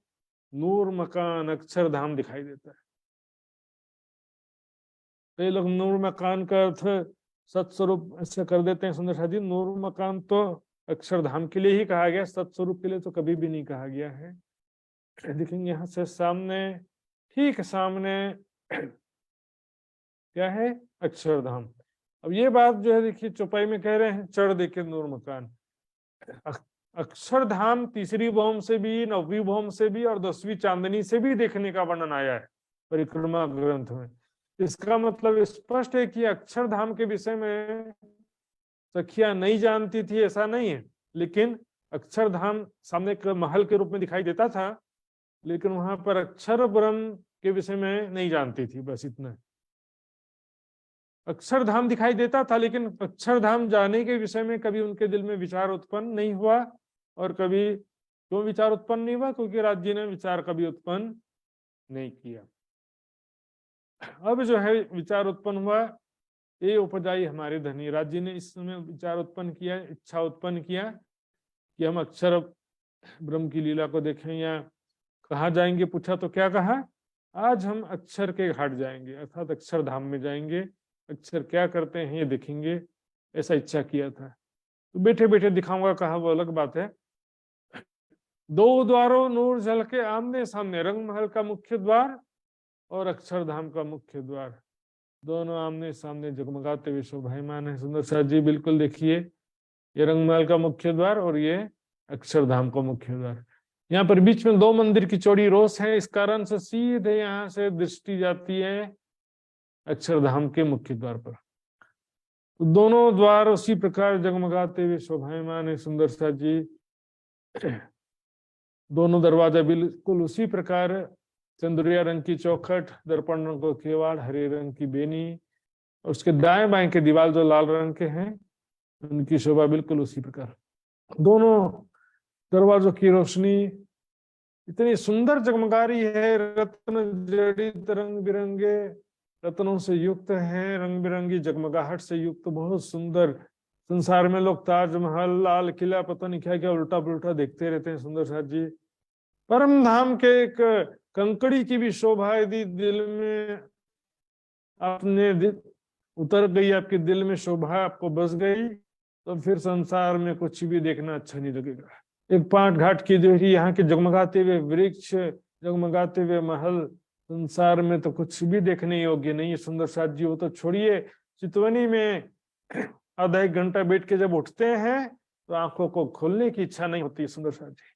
नूर मकान अक्षरधाम दिखाई देता है। कई लोग नूर मकान का अर्थ सत्स्वरूप ऐसे कर देते हैं सुंदर शाह जी। नूर मकान तो अक्षरधाम के लिए ही कहा गया, सत्स्वरूप के लिए तो कभी भी नहीं कहा गया है। देखेंगे यहाँ से सामने, ठीक सामने क्या है? अक्षरधाम। अब ये बात जो है देखिए चौपाई में कह रहे हैं, चढ़ देखे नूर मकान। अक्षरधाम तीसरी भौम से भी, 9वीं भौम से भी और 10वीं चांदनी से भी देखने का वर्णन आया है परिक्रमा ग्रंथ में। इसका मतलब स्पष्ट है कि अक्षरधाम के विषय में सखियां नहीं जानती थी ऐसा नहीं है, लेकिन अक्षरधाम सामने एक महल के रूप में दिखाई देता था, लेकिन वहां पर अक्षर ब्रह्म के विषय में नहीं जानती थी, बस इतना। अक्षरधाम दिखाई देता था, लेकिन अक्षरधाम जाने के विषय में कभी उनके दिल में विचार उत्पन्न नहीं हुआ। और कभी क्यों विचार उत्पन्न नहीं हुआ? क्योंकि राज्य ने विचार कभी उत्पन्न नहीं किया। अब जो है विचार उत्पन्न हुआ, ये उपजाई हमारे धनी। राज्य ने इस समय विचार उत्पन्न किया, इच्छा उत्पन्न किया कि हम अक्षर ब्रह्म की लीला को देखें। या कहाँ जाएंगे पूछा तो क्या कहा? आज हम अक्षर के घाट जाएंगे, अर्थात अक्षरधाम में जाएंगे, अक्षर क्या करते हैं ये देखेंगे, ऐसा इच्छा किया था। तो बैठे बैठे दिखाऊंगा कहा, वो अलग बात है। दो द्वारों नूर जल के आमने सामने, रंग महल का मुख्य द्वार और अक्षरधाम का मुख्य द्वार, दोनों आमने सामने जगमगाते हुए शोभायमान है। सुंदर साथ जी बिल्कुल देखिए, ये रंग महल का मुख्य द्वार और ये अक्षरधाम का मुख्य द्वार। यहाँ पर बीच में 2 मंदिर की चौड़ी रोस है, इस कारण से सीधे यहाँ से दृष्टि जाती है अक्षरधाम के मुख्य द्वार पर। तो दोनों द्वार उसी प्रकार जगमगाते हुए शोभायमान है। सुंदर साथ जी दोनों दरवाजा बिल्कुल उसी प्रकार, चंदुरिया रंग की चौखट, दर्पण रंग को केवाड़, हरे रंग की बेनी, और उसके दाएं बाएं के दीवार जो लाल रंग के हैं उनकी शोभा बिल्कुल उसी प्रकार। दोनों दरवाजों की रोशनी इतनी सुंदर जगमगा रही है, रत्न जड़ित रंग बिरंगे रत्नों से युक्त है, रंग बिरंगी जगमगाहट से युक्त, बहुत सुंदर। संसार में लोग ताजमहल, लाल किला, पता नहीं क्या क्या उल्टा पुल्टा देखते रहते हैं। सुंदर साथ जी परम धाम के एक कंकड़ी की भी शोभा यदि दिल में आपने उतर गई, आपके दिल में शोभा आपको बस गई, तो फिर संसार में कुछ भी देखना अच्छा नहीं लगेगा। एक 5 घाट की देहरी, यहाँ के जगमगाते हुए वृक्ष, जगमगाते हुए महल, संसार में तो कुछ भी देखने योग्य नहीं है। सुंदर साथ जी वो तो छोड़िए, चितवनी में आधा 1 घंटा बैठ के जब उठते हैं तो आंखों को खोलने की इच्छा नहीं होती। सुंदर साथ जी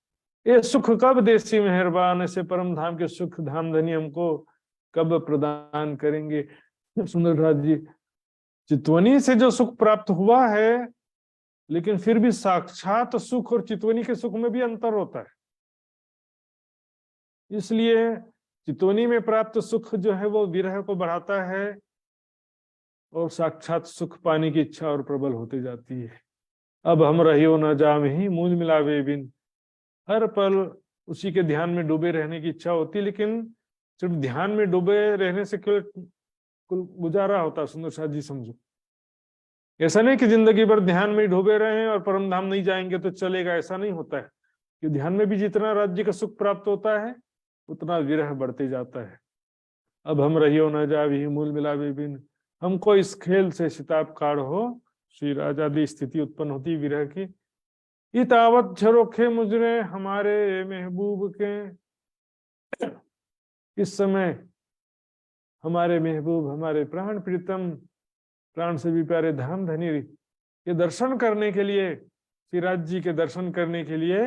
ये सुख कब देसी मेहरबान, ऐसे परम धाम के सुख धाम धनी हमको कब प्रदान करेंगे। सुंदर साथ जी चितवनी से जो सुख प्राप्त हुआ है, लेकिन फिर भी साक्षात सुख और चितवनी के सुख में भी अंतर होता है। इसलिए चितवनी में प्राप्त सुख जो है वो विरह को बढ़ाता है और साक्षात सुख पाने की इच्छा और प्रबल होती जाती है। अब हम रहियो न जामे ही मूल मिलावे बिन, हर पल उसी के ध्यान में डूबे रहने की इच्छा होती, लेकिन सिर्फ ध्यान में डूबे रहने से कुल गुजारा होता। सुंदर साथ जी समझो, ऐसा नहीं कि जिंदगी भर ध्यान में डूबे रहे और परम धाम नहीं जाएंगे तो चलेगा, ऐसा नहीं होता है। कि ध्यान में भी जितना राज्य का सुख प्राप्त होता है उतना विरह बढ़ते जाता है। अब हम रहियो न जावी मूल मिलावे बिन, हमको इस खेल से शिताब काढ़ो, श्री राजादी स्थिति उत्पन्न होती विरह की। इतावत झरोखे मुजरे हमारे महबूब के, इस समय हमारे महबूब, हमारे प्राण प्रीतम, प्राण से भी प्यारे धाम धनी के दर्शन करने के लिए, श्रीराज जी के दर्शन करने के लिए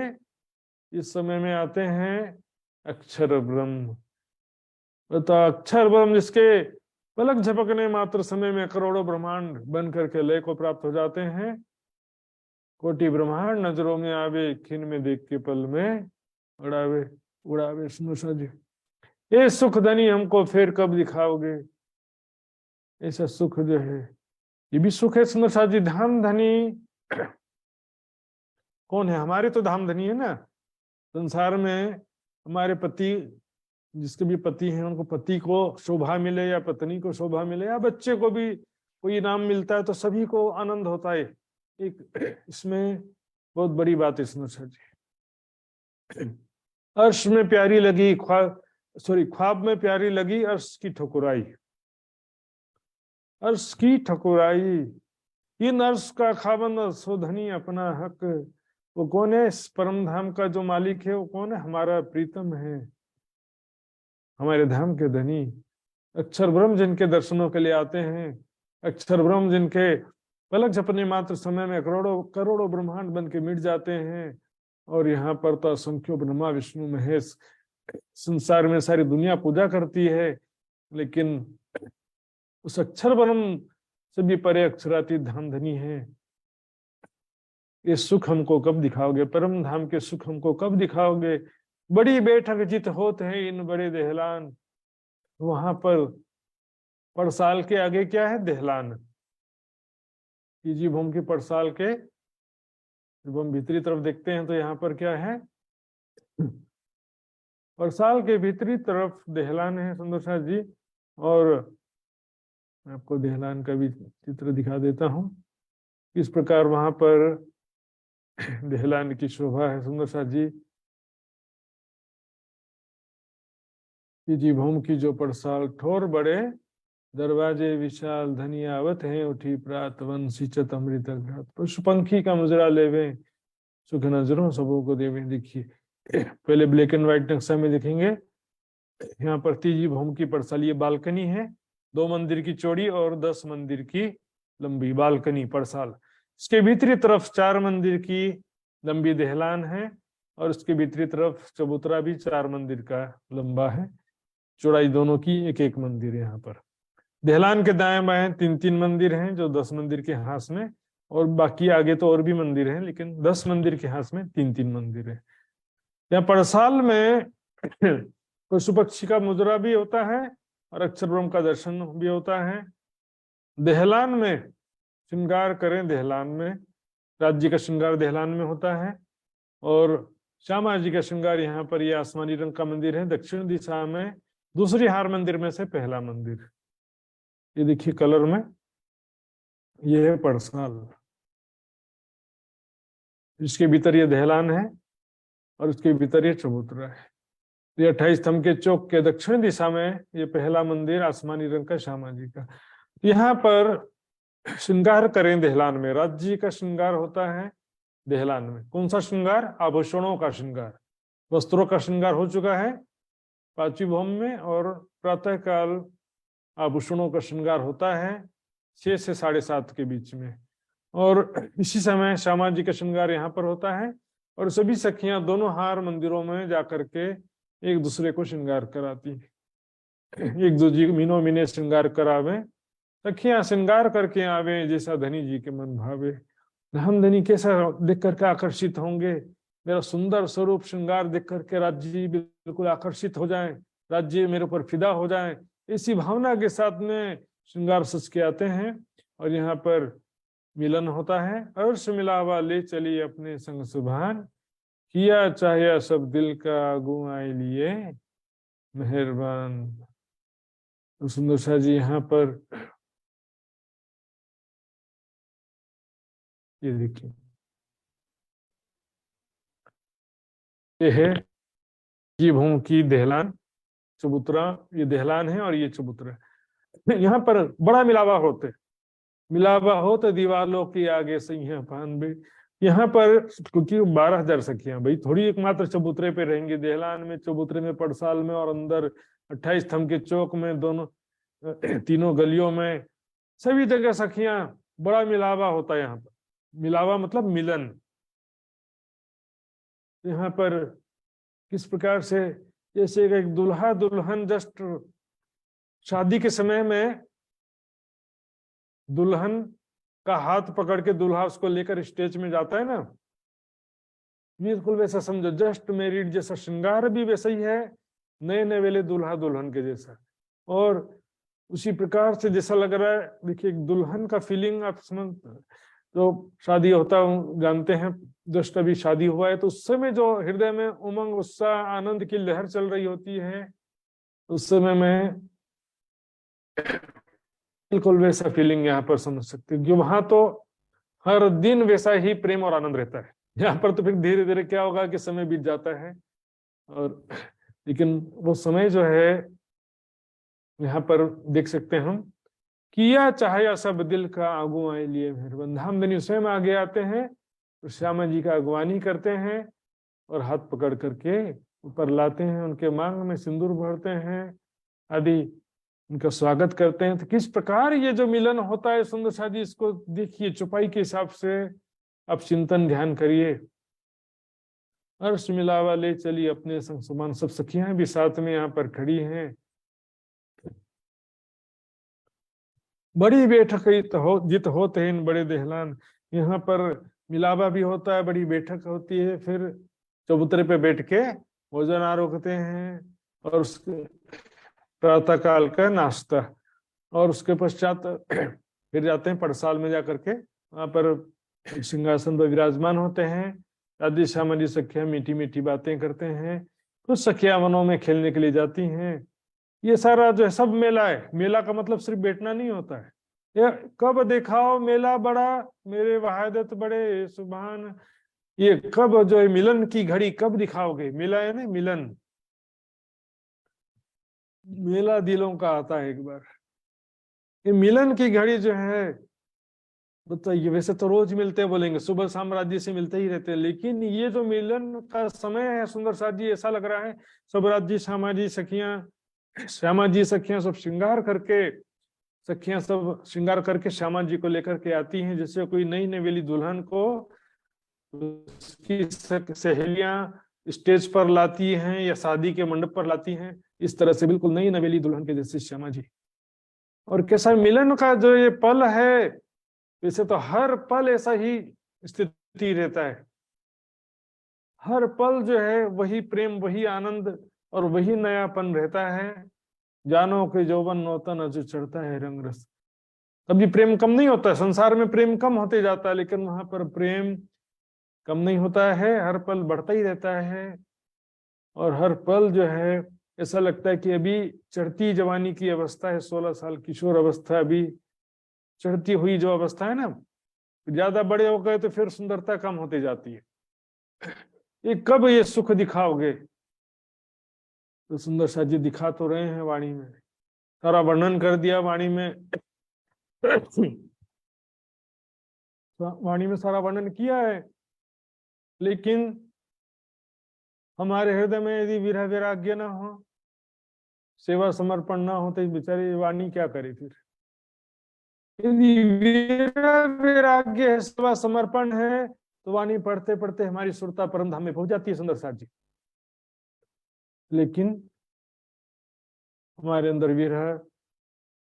इस समय में आते हैं अक्षर ब्रह्म। तो अक्षर ब्रह्म जिसके पलक झपकने मात्र समय में करोड़ों ब्रह्मांड बन करके लय को प्राप्त हो जाते हैं। कोटि ब्रह्मांड नजरों में आवे, खिन में देख के पल में उड़ावे उड़ावे। सुनो जी ये सुख धनी हमको फिर कब दिखाओगे, ऐसा सुख जो है ये भी सुख है। सुंदर साथ जी धाम धनी कौन है? हमारे तो धाम धनी है ना। संसार में हमारे पति, जिसके भी पति हैं, उनको पति को शोभा मिले या पत्नी को शोभा मिले या बच्चे को भी कोई इनाम मिलता है तो सभी को आनंद होता है। एक इसमें बहुत बड़ी बात है। सुंदर साथ जी अर्श में प्यारी लगी ख्वाब में प्यारी लगी अर्श की ठकुराई, अर्श की ठकुराई। इन अर्श का खाबंद सोधनी अपना हक, वो कौन है? इस परम धाम का जो मालिक है वो कौन है? हमारा प्रीतम है, हमारे धाम के धनी अक्षर ब्रह्म, जिनके दर्शनों के लिए आते हैं। अक्षर ब्रह्म जिनके पलक झपकने मात्र समय में करोड़ों करोड़ों ब्रह्मांड बन के मिट जाते हैं। और यहाँ पर तो असंख्यों ब्रह्मा विष्णु महेश, संसार में सारी दुनिया पूजा करती है, लेकिन उस अक्षर ब्रह्म से भी परे अक्षरातीत धाम धनी है। ये सुख हमको कब दिखाओगे? परम धाम के सुख हमको कब दिखाओगे? बड़ी बैठक जित होत है इन बड़े दहलान, वहां पर पड़साल के आगे क्या है? देहलान। तीजी भूमि की पड़साल के जब हम भीतरी तरफ देखते हैं तो यहाँ पर क्या है? पड़साल के भीतरी तरफ देहलान है सुंदर साथ जी। और मैं आपको देहलान का भी चित्र दिखा देता हूँ, इस प्रकार वहां पर देहलान की शोभा है सुंदर साथ जी। तीजी भूमि की जो पड़साल ठोर बड़े, दरवाजे विशाल धनियावत हैं, उठी प्रात वन सिंचत अमृत घात, पशु पंखी का मुजरा लेवे, सुख नजरों सबों को देवे। देखिए पहले ब्लैक एंड व्हाइट नक्शा में देखेंगे, यहाँ पर तीजी भूमि की पड़साल, ये बालकनी है, 2 मंदिर की चौड़ी और 10 मंदिर की लंबी बालकनी पड़साल। इसके भीतरी तरफ 4 मंदिर की लंबी देहलान है, और इसके भीतरी तरफ चबूतरा भी 4 मंदिर का लंबा है, चौड़ाई दोनों की 1-1 मंदिर है। यहाँ पर देहलान के दाएं बाएं 3-3 मंदिर हैं, जो 10 मंदिर के हाथ में, और बाकी आगे तो और भी मंदिर हैं, लेकिन 10 मंदिर के हाथ में 3-3 मंदिर है। यहाँ पड़साल में पशु पक्षी का मुजरा भी होता है और अक्षर ब्रह्म का दर्शन भी होता है। देहलान में श्रृंगार करें, देहलान में राज्य का श्रृंगार देहलान में होता है, और श्यामा जी का श्रृंगार यहाँ पर ये आसमानी रंग का मंदिर है, दक्षिण दिशा में दूसरी हार मंदिर में से पहला मंदिर। ये देखिए कलर में, ये है पड़साल, इसके भीतर ये देहलान है और उसके भीतर ये चबूतरा है। ये 28 स्तंभ के चौक के दक्षिण दिशा में ये पहला मंदिर आसमानी रंग का श्यामा जी का। यहाँ पर श्रृंगार करें देहलान में, राज्य का श्रृंगार होता है देहलान में। कौन सा श्रृंगार? आभूषणों का श्रृंगार, वस्त्रों का श्रृंगार हो चुका है 5वीं भूमि में, और प्रातः काल आभूषणों का श्रृंगार होता है 6 से 7:30 के बीच में, और इसी समय श्यामा जी का श्रृंगार यहाँ पर होता है। और सभी सखियां दोनों हार मंदिरों में जाकर के एक दूसरे को श्रृंगार कराती है, एक दूसरे मीनो मीने श्रृंगार करावे, सखियां श्रृंगार करके आवे, जैसा धनी जी के मन भावे। हम धनी कैसा देख करके आकर्षित होंगे, मेरा सुंदर स्वरूप श्रृंगार देख करके राज्य जी बिल्कुल आकर्षित हो जाएं, राज्य मेरे ऊपर फिदा हो जाएं, इसी भावना के साथ में श्रृंगार सज के आते हैं। और यहाँ पर मिलन होता है, अर्श मिलावा ले चली अपने संग सुभान, किया चाहे सब दिल का गुआई लिए मेहरबान। तो सुंदर शाह जी यहाँ पर ये देखिए, ये है जी भूमि की देहलान, चबूतरा, ये देहलान है और ये चबूतरा। यहाँ पर बड़ा मिलावा होते, मिलावा हो तो दीवालों की आगे सही पान भी। यहाँ पर क्योंकि 12,000 सखियां भाई थोड़ी एकमात्र चबूतरे पे रहेंगी, देहलान में, चबूतरे में, पड़साल में, और अंदर 28 स्तंभ के चौक में, दोनों तीनों गलियों में, सभी जगह सखियां, बड़ा मिलावा होता है यहाँ पर। मिलावा मतलब मिलन। यहाँ पर किस प्रकार से, जैसे एक दुल्हा दुल्हन जस्ट शादी के समय में दुल्हन का हाथ पकड़ के दूल्हा उसको लेकर स्टेज में जाता है ना, बिल्कुल वैसा समझो, जस्ट मैरिड जैसा श्रृंगार भी वैसा ही है, नए नवेले दूल्हा दुल्हन के जैसा। और उसी प्रकार से जैसा लग रहा है, देखिए दुल्हन का फीलिंग आप समझ, तो शादी होता जानते हैं, जस्ट अभी शादी हुआ है तो उस समय जो हृदय में उमंग उत्साह आनंद की लहर चल रही होती है, उस समय में बिल्कुल वैसा फीलिंग यहाँ पर समझ सकते हैं। वहां तो हर दिन वैसा ही प्रेम और आनंद रहता है, यहाँ पर तो फिर धीरे धीरे क्या होगा कि समय बीत जाता है। और लेकिन वो समय जो है यहाँ पर देख सकते हैं हम, किया चाहे सब दिल का अगुवाई लिए मेहरबान। धामधनी स्वयं आगे आते हैं तो श्यामा जी का अगवानी करते हैं और हाथ पकड़ करके ऊपर लाते हैं, उनके मांग में सिंदूर भरते हैं आदि, उनका स्वागत करते हैं। तो किस प्रकार ये जो मिलन होता है सुंदर शाह जी, इसको देखिए चौपाई के हिसाब से आप चिंतन ध्यान करिए। अर्श मिलावा ले चली अपने संग समान, सब सखियां भी साथ में यहाँ पर खड़ी हैं। बड़ी बैठक जित होते हैं इन बड़े देहलान, यहाँ पर मिलावा भी होता है, बड़ी बैठक होती है, फिर चबूतरे पे बैठ के भोजन आरोगते हैं और उसके प्रातः काल का नाश्ता। और उसके पश्चात फिर जाते हैं पड़साल में जाकर के, वहां पर सिंहासन पर विराजमान होते हैं। राधे श्यामा जी सखियां मीठी मीठी बातें करते हैं। कुछ सखियां वनों में खेलने के लिए जाती हैं। ये सारा जो है सब मेला है। मेला का मतलब सिर्फ बैठना नहीं होता है। ये कब दिखाओ मेला बड़ा, मेरे वहादत बड़े सुभान। ये कब जो है मिलन की घड़ी कब दिखाओगे? मेला है ना, मिलन। मेला दिलों का आता है एक बार। ये मिलन की घड़ी जो है, बताइए, वैसे तो रोज मिलते हैं बोलेंगे, सुबह शाम राज्य से मिलते ही रहते हैं, लेकिन ये जो मिलन का समय है सुंदर साथ जी, ऐसा लग रहा है सब राज्य श्यामा जी सखियां सब श्रृंगार करके, सखियां सब श्रृंगार करके श्यामा जी को लेकर के आती हैं, जैसे कोई नई नवेली दुल्हन को उसकी सहेलियां स्टेज पर लाती हैं या शादी के मंडप पर लाती हैं। इस तरह से बिल्कुल नई नवेली दुल्हन के जैसे श्यामा जी। और कैसा मिलन का जो ये पल है, वैसे तो हर पल ऐसा ही स्थिति रहता है। हर पल जो है वही प्रेम, वही आनंद और वही नयापन रहता है। जानो के यौवन नौतन जो चढ़ता है रंग रस। कभी प्रेम कम नहीं होता है। संसार में प्रेम कम होते जाता है, लेकिन वहां पर प्रेम कम नहीं होता है, हर पल बढ़ता ही रहता है। और हर पल जो है ऐसा लगता है कि अभी चढ़ती जवानी की अवस्था है, 16 साल किशोर अवस्था, अभी चढ़ती हुई जो अवस्था है ना, ज्यादा बड़े हो गए तो फिर सुंदरता कम होती जाती है। ये कब ये सुख दिखाओगे? तो सुंदर सा जी दिखा तो रहे हैं वाणी में, सारा वर्णन कर दिया वाणी में। वाणी में सारा वर्णन किया है, लेकिन हमारे हृदय में यदि विरह वैराग्य ना हो, सेवा समर्पण ना हो, तो बेचारी वाणी क्या करे फिर? यदि विरह वैराग्य है, सेवा समर्पण है, तो वाणी पढ़ते पढ़ते हमारी सुरता परम धाम में पहुंच जाती है सुंदर साथ जी। लेकिन हमारे अंदर विरह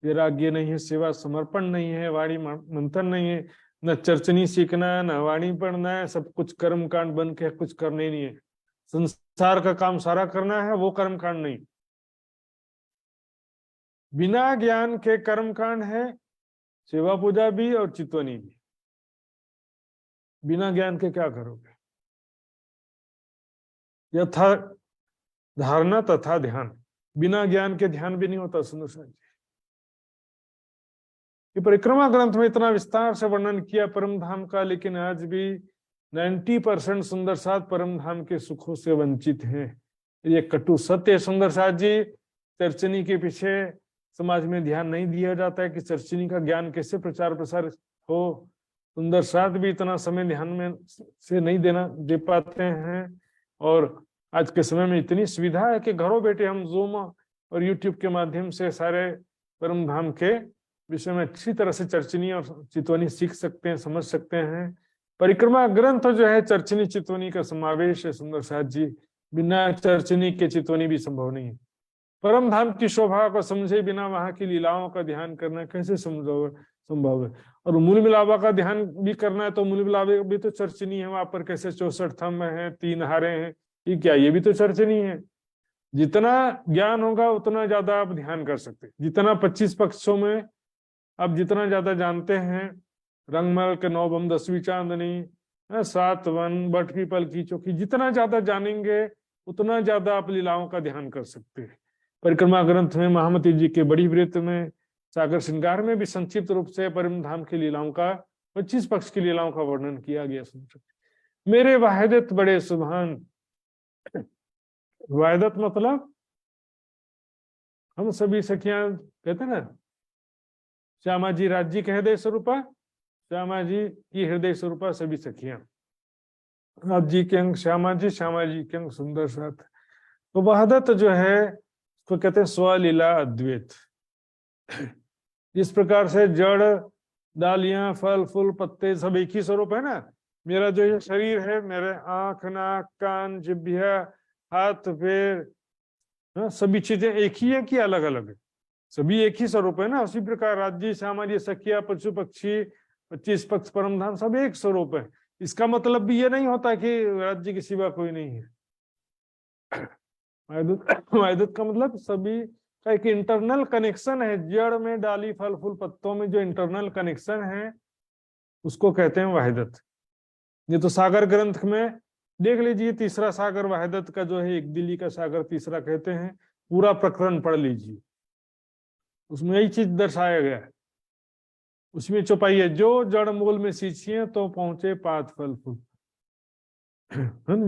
वैराग्य नहीं है, सेवा समर्पण नहीं है, वाणी मंथन नहीं है, न चर्चनी सीखना, न वाणी पढ़ना है, सब कुछ कर्म कांड बन के कुछ करने नहीं है। संसार का काम सारा करना है, वो कर्म कांड नहीं। बिना ज्ञान के कर्म कांड है, सेवा पूजा भी और चितवनी भी। बिना ज्ञान के क्या करोगे? यथा धारणा तथा ध्यान। बिना ज्ञान के ध्यान भी नहीं होता सुंदर साथ जी। ये परिक्रमा ग्रंथ में इतना विस्तार से वर्णन किया परम धाम का, लेकिन आज भी 90% सुंदर साथ परम धाम के सुखों से वंचित हैं। ये कटु सत्य सुंदर साथ जी। चर्चनी के पीछे समाज में ध्यान नहीं दिया जाता है कि चर्चनी का ज्ञान कैसे प्रचार प्रसार हो। सुंदर साथ भी इतना समय ध्यान में से नहीं दे पाते हैं। और आज के समय में इतनी सुविधा है कि घरों बैठे हम जूम और यूट्यूब के माध्यम से सारे परम धाम के विषय में अच्छी तरह से चर्चनी और चितवनी सीख सकते हैं, समझ सकते हैं। परिक्रमा ग्रंथ जो है चर्चनी चितवनी का समावेश है सुंदर साथ जी। बिना चर्चनी के चितवनी भी संभव नहीं है। परम धाम की शोभा को समझे बिना वहां की लीलाओं का ध्यान करना कैसे संभव है? और मूल मिलावा का ध्यान भी करना है, तो मूल मिलावे भी तो चर्चनी है। वहां पर कैसे 64 थंब है, 3 हारे हैं, ये क्या? ये भी तो चर्चनी है। जितना ज्ञान होगा उतना ज्यादा आप ध्यान कर सकते हैं। जितना 25 पक्षों में आप जितना ज्यादा जानते हैं, रंगमल के 9 बम 10वीं चांदनी, 7 वन, बट पीपल की चौकी, जितना ज्यादा जानेंगे उतना ज्यादा आप लीलाओं का ध्यान कर सकते हैं। परिक्रमा ग्रंथ में महामती जी के बड़ी व्रत में, सागर श्रृंगार में भी संक्षिप्त रूप से परम धाम की लीलाओं का, 25 पक्ष की लीलाओं का वर्णन किया गया। मेरे वाहिदत बड़े सुभान। वाहिदत मतलब हम सभी सखियां कहते ना, श्यामा जी राज्य के हृदय स्वरूपा, श्यामा जी की हृदय स्वरूपा सभी सखियां। राज्य के अंग श्यामा जी के अंग सुंदर साथ। तो वाहिदत जो है उसको कहते हैं स्वलीला अद्वैत। इस प्रकार से जड़, डालियां, फल फूल, पत्ते सब एक ही स्वरूप है ना। मेरा जो ये शरीर है, मेरे आंख, नाक, कान, जिह्वा, हाथ, पैर, सभी चीजें एक ही है कि अलग अलग है? सभी एक ही स्वरूप है ना। उसी प्रकार राज्य श्यामा जी सखिया, पशु पक्षी, 25 पक्ष परम धाम सब एक स्वरूप है। इसका मतलब भी ये नहीं होता कि राज्य के सिवा कोई नहीं है। वाहिदत का मतलब सभी का एक इंटरनल कनेक्शन है, जड़ में डाली फल फूल पत्तों में जो इंटरनल कनेक्शन है उसको कहते हैं वहदत। ये तो सागर ग्रंथ में देख लीजिए, तीसरा सागर वहदत का जो है, एक दिली का सागर तीसरा कहते हैं, पूरा प्रकरण पढ़ लीजिए, उसमें यही चीज दर्शाया गया है। उसमें चौपाई है, जो जड़ मूल में सींचिए तो पहुंचे पात फल फूल,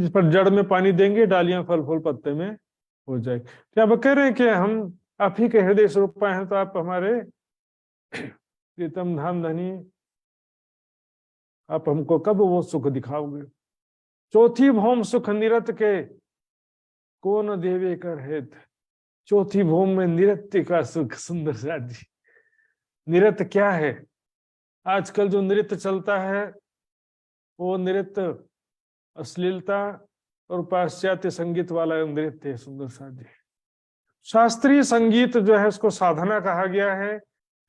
जिस पर जड़ में पानी देंगे डालियां फल फूल पत्ते में हो जाएगी। क्या आप कह रहे हैं कि हम आप ही के हृदय स्वरूप पाए हैं, तो आप हमारे प्रीतम धाम धनी, आप हमको कब वो सुख दिखाओगे? चौथी भौम सुख निरत के कौन देवे कर हेत। चौथी भौम में नृत्य का सुख। सुंदर सा जी, नृत्य क्या है? आजकल जो नृत्य चलता है वो नृत्य अश्लीलता और पाश्चात्य संगीत वाला नृत्य है। सुंदर सा जी, शास्त्रीय संगीत जो है उसको साधना कहा गया है,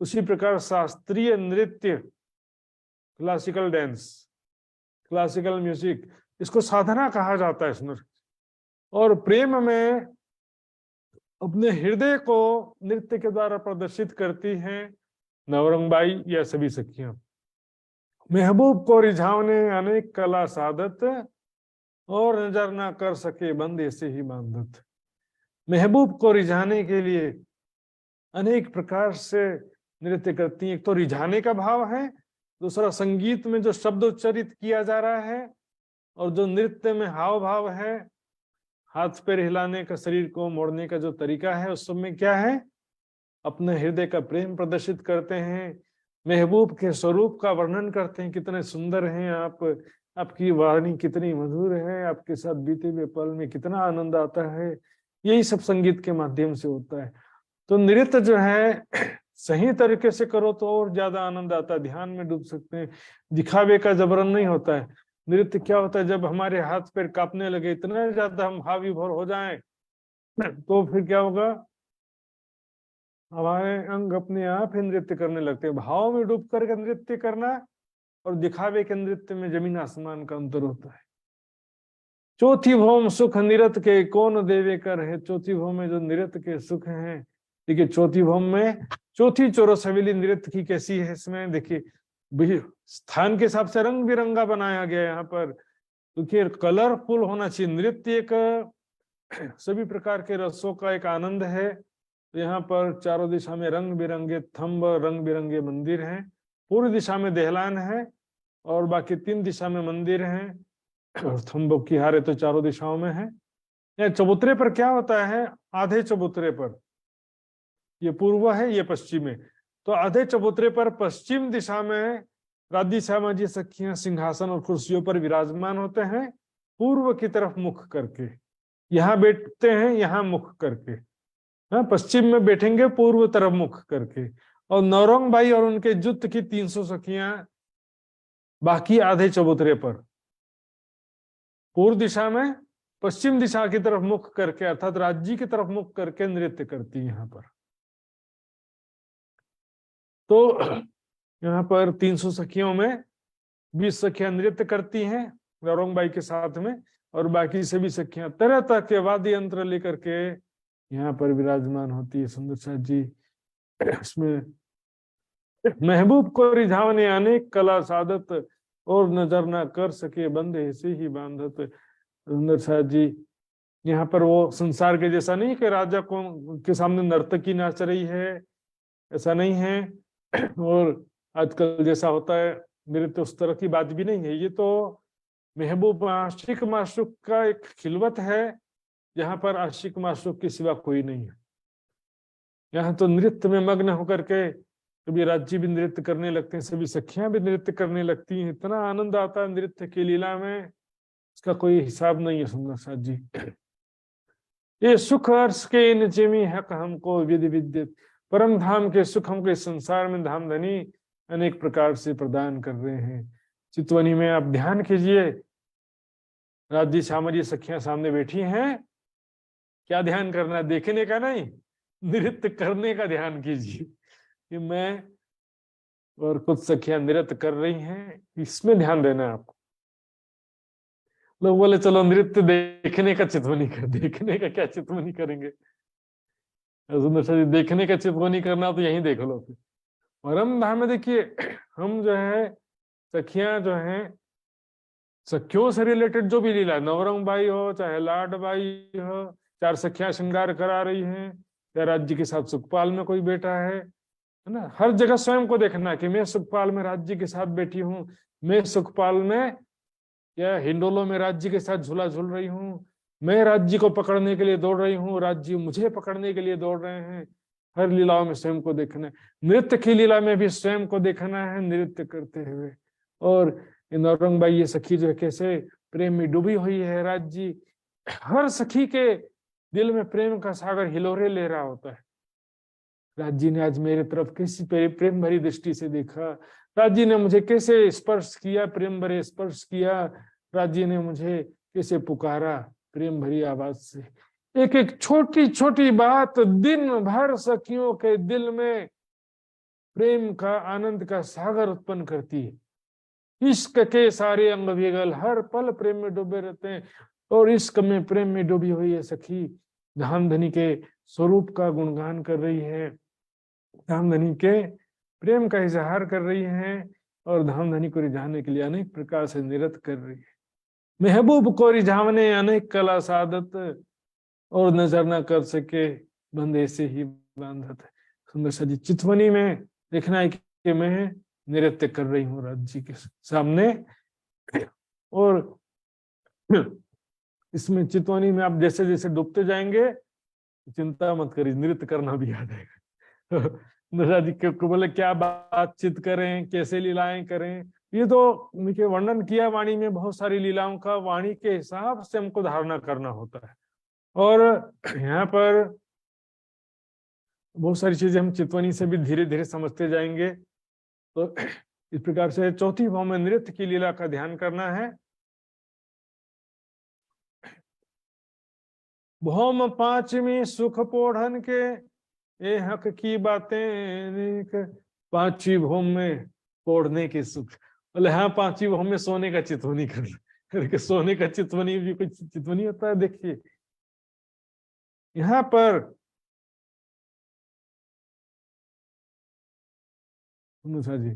उसी प्रकार शास्त्रीय नृत्य, क्लासिकल डांस, क्लासिकल म्यूजिक, इसको साधना कहा जाता है। सुंदर, और प्रेम में अपने हृदय को नृत्य के द्वारा प्रदर्शित करती हैं नवरंगबाई या सभी सखियां। महबूब को रिझावने अनेक कला साधत, और नजर ना कर सके बंद ऐसे ही बांधत। महबूब को रिझाने के लिए अनेक प्रकार से नृत्य करती हैं। एक तो रिझाने का भाव है, दूसरा संगीत में जो शब्द उच्चारित किया जा रहा है, और जो नृत्य में हाव भाव है, हाथ पैर हिलाने का, शरीर को मोड़ने का जो तरीका है, उस सब में क्या है? अपने हृदय का प्रेम प्रदर्शित करते हैं, महबूब के स्वरूप का वर्णन करते हैं। कितने सुंदर हैं आप, आपकी वाणी कितनी मधुर है, आपके साथ बीते हुए पल में कितना आनंद आता है। यही सब संगीत के माध्यम से होता है। तो नृत्य जो है सही तरीके से करो तो और ज्यादा आनंद आता है, ध्यान में डूब सकते हैं। दिखावे का जबरन नहीं होता है। नृत्य क्या होता है? जब हमारे हाथ पैर कांपने लगे, इतना ज्यादा हम भाव विभोर हो जाएं, तो फिर क्या होगा? हमारे अंग अपने आप ही नृत्य करने लगते हैं। भाव में डूब करके नृत्य करना और दिखावे के नृत्य में जमीन आसमान का अंतर होता है। चौथी भौम सुख निरत के कौन देवे कर है। चौथी भौम में जो नृत्य के सुख हैं, देखिए चौथी भौम में चौथी चौरस हवेली नृत्य की कैसी है। इसमें देखिए स्थान के हिसाब से रंग बिरंगा बनाया गया है। यहाँ पर देखिए कलरफुल होना चाहिए। नृत्य एक सभी प्रकार के रसों का एक आनंद है। तो यहाँ पर चारों दिशा में रंग बिरंगे थंब, रंग बिरंगे मंदिर हैं। पूर्व दिशा में दहलान है और बाकी 3 दिशा में मंदिर हैं, और थंबों की हारे तो चारों दिशाओं में है। चबूतरे पर क्या होता है? आधे चबूतरे पर, ये पूर्व है, ये पश्चिम है, तो आधे चबूतरे पर पश्चिम दिशा में राधी श्यामा जी सखियां सिंहासन और कुर्सियों पर विराजमान होते हैं, पूर्व की तरफ मुख करके। यहाँ बैठते हैं, यहाँ मुख करके। हाँ, पश्चिम में बैठेंगे पूर्व तरफ मुख करके। और नौरंग भाई और उनके जुत की 300 सखियां बाकी आधे चबूतरे पर पूर्व दिशा में पश्चिम दिशा की तरफ मुख करके, अर्थात राज्य की तरफ मुख करके नृत्य करती है। यहाँ पर तो यहाँ पर 300 सखियों में 20 सखियां नृत्य करती हैं नौरंगबाई के साथ में, और बाकी सभी सखियां तरह तरह के वाद्य यंत्र लेकर के यहाँ पर विराजमान होती है। सुंदर सा जी, इसमें महबूब को रिझावने अनेक कला साधत, और नजर ना कर सके बंद ऐसे ही बांधत। सुंदर सा जी, यहाँ पर वो संसार के जैसा नहीं कि राजा को के सामने नर्तकी नाच रही है, ऐसा नहीं है। और आजकल जैसा होता है नृत्य, उस तरह की बात भी नहीं है। ये तो महबूब आशिक माशूक का एक खिलवत है, जहां पर आशिक माशूक के सिवा कोई नहीं है। यहाँ तो नृत्य में मग्न होकर के कभी राज्य भी नृत्य करने लगते हैं, सभी सखियां भी नृत्य करने लगती हैं। इतना आनंद आता है नृत्य की लीला में, इसका कोई हिसाब नहीं है। सुंदर सा जी, ये सुख अर्श के इन जिमी हक हमको विधि विद्युत। परम धाम के सुख हमको इस संसार में धाम धनी अनेक प्रकार से प्रदान कर रहे हैं। चितवनी में आप ध्यान कीजिए, राधी श्यामा जी सखियां सामने बैठी हैं। क्या ध्यान करना? देखने का नहीं, नृत्य करने का ध्यान कीजिए कि मैं और कुछ सखियां नृत्य कर रही हैं, इसमें ध्यान देना है आपको। लोग बोले चलो नृत्य देखने का चितवनी कर, देखने का क्या चितवनी करेंगे? सुंदर सा जी, देखने का चित्रवनी करना तो यहीं देख लो। परम धाम में देखिए, हम जो है सखियां जो हैं, सखियों से रिलेटेड जो भी लीला, नवरंग बाई हो चाहे लाड बाई हो, चार सखियां श्रृंगार करा रही हैं, या राज्य के साथ सुखपाल में कोई बेटा है ना, हर जगह स्वयं को देखना कि मैं सुखपाल में राज्य के साथ बैठी हूँ, मैं सुखपाल में या हिंडोलो में राज्य के साथ झूला झूल रही हूँ, मैं राज्य को पकड़ने के लिए दौड़ रही हूँ, राज्य मुझे पकड़ने के लिए दौड़ रहे हैं। हर लीलाओं में स्वयं को देखना है। नृत्य की लीला में भी स्वयं को देखना है नृत्य करते हुए। और नौरंगबाई ये सखी जो है कैसे प्रेम में डूबी हुई है। राज्य हर सखी के दिल में प्रेम का सागर हिलोरे ले रहा होता है। राज्य ने आज मेरे तरफ कैसी प्रेम भरी दृष्टि से देखा, राज्य ने मुझे कैसे स्पर्श किया, प्रेम भरे स्पर्श किया, राज्य ने मुझे कैसे पुकारा प्रेम भरी आवाज से। एक एक छोटी छोटी बात दिन भर सखियों के दिल में प्रेम का आनंद का सागर उत्पन्न करती है। इश्क के सारे अंग विगल हर पल प्रेम में डूबे रहते हैं। और इश्क में प्रेम में डूबी हुई है सखी धामधनी के स्वरूप का गुणगान कर रही है, धामधनी के प्रेम का इजहार कर रही है, और धामधनी को रिझाने के लिए अनेक प्रकार से नृत्य कर रही है। महबूब को रिझावने अनेक कला साधत, और नजर न कर सके बंदे से ही बांधत। सुंदर सा जी, चितवनी में देखना है कि मैं नृत्य कर रही हूँ राज्य के सामने। और इसमें चितवनी में आप जैसे जैसे डूबते जाएंगे, चिंता मत करिए, नृत्य करना भी याद आएगा। नजर जी को बोले क्या बातचीत करें, कैसे लीलाएं करें, ये तो उनके वर्णन किया वाणी में बहुत सारी लीलाओं का, वाणी के हिसाब से हमको धारणा करना होता है। और यहाँ पर बहुत सारी चीजें हम चितवनी से भी धीरे धीरे समझते जाएंगे। तो इस प्रकार से चौथी भाव में नृत्य की लीला का ध्यान करना है। भौम पांचवी सुख पोढ़न के ए हक की बातें, पांचवी भौम में पोढ़ने के सुख। बोले हाँ, पांचवी भौम में सोने का चितवनी करना। सोने का चितवनी भी कुछ चितवनी होता है। देखिए यहाँ पर जी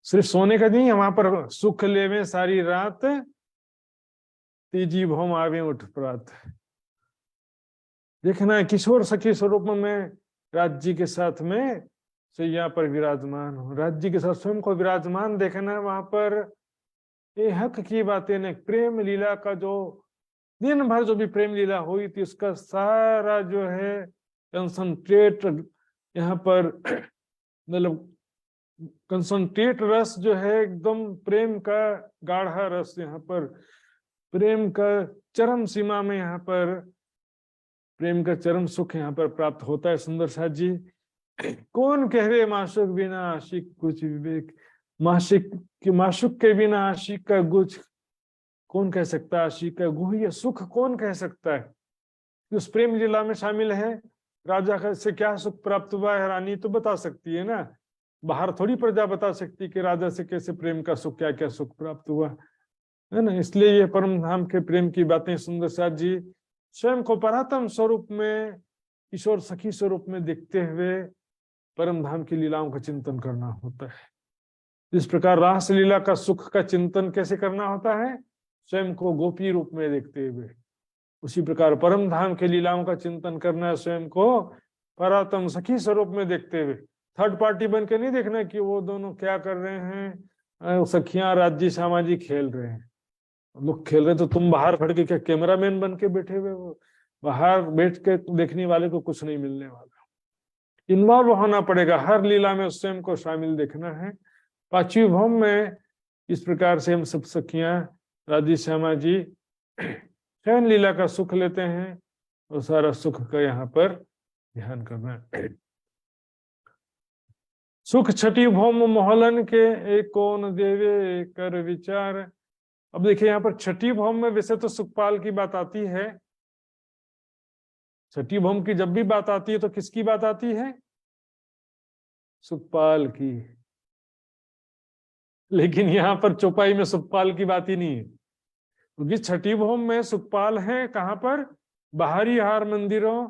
सिर्फ सोने का नहीं है, वहां पर सुख लेवे सारी रात, तीजी भौम आवे उठ प्रात। देखना है किशोर सखी स्वरूप में राज्य के साथ में सैया पर विराजमान हो, राज्य के साथ स्वयं को विराजमान देखना है वहां पर। ये हक की बातें ने प्रेम लीला का जो दिन भर जो भी प्रेम लीला हुई थी उसका सारा जो है कंसंट्रेट यहाँ पर, मतलब कंसंट्रेट रस जो है एकदम प्रेम का गाढ़ा रस, यहाँ पर प्रेम का चरम सीमा में, यहाँ पर प्रेम का चरम सुख यहाँ पर प्राप्त होता है। सुंदर सा जी, कौन कहवे माशुक बिना आशिक कुछ विवेक, माशुक के बिना आशिक का गुछ कौन कह सकता है, आशिक का गुह्य सुख कौन कह सकता है। उस प्रेम लीला में शामिल है। राजा से क्या सुख प्राप्त हुआ है रानी तो बता सकती है ना, बाहर थोड़ी प्रजा बता सकती कि राजा से कैसे प्रेम का सुख, क्या क्या सुख प्राप्त हुआ है ना। इसलिए ये परम धाम के प्रेम की बातें सुंदर सा जी स्वयं को परात्म स्वरूप में, किशोर सखी स्वरूप में देखते हुए परम धाम की लीलाओं का चिंतन करना होता है। इस प्रकार रास लीला का सुख का चिंतन कैसे करना होता है, स्वयं को गोपी रूप में देखते हुए। उसी प्रकार परम धाम के लीलाओं का चिंतन करना है स्वयं को परात्म सखी स्वरूप में देखते हुए। थर्ड पार्टी बन के नहीं देखना कि वो दोनों क्या कर रहे हैं, सखियां राज्य सामाजिक खेल रहे हैं, लोग खेल रहे तो तुम बाहर खड़ के क्या कैमरामैन बन के बैठे हुए हो, बाहर बैठ के देखने वाले को कुछ नहीं मिलने वाला। इन्वॉल्व होना पड़ेगा हर लीला में, स्वयं को शामिल देखना है। पांचवी भौम में इस प्रकार से हम सब सखियां राज्य श्यामा जी शयन लीला का सुख लेते हैं, और सारा सुख का यहाँ पर ध्यान करना है। सुख छठी भौम मोहलन के एक कौन देवे कर विचार। अब देखिए यहाँ पर छठी भौम में वैसे तो सुखपाल की बात आती है, छठी भौम की जब भी बात आती है तो किसकी बात आती है, सुखपाल की। लेकिन यहाँ पर चौपाई में सुखपाल की बात ही नहीं है, क्योंकि छठी भौम में सुखपाल है कहाँ पर, बाहरी हार मंदिरों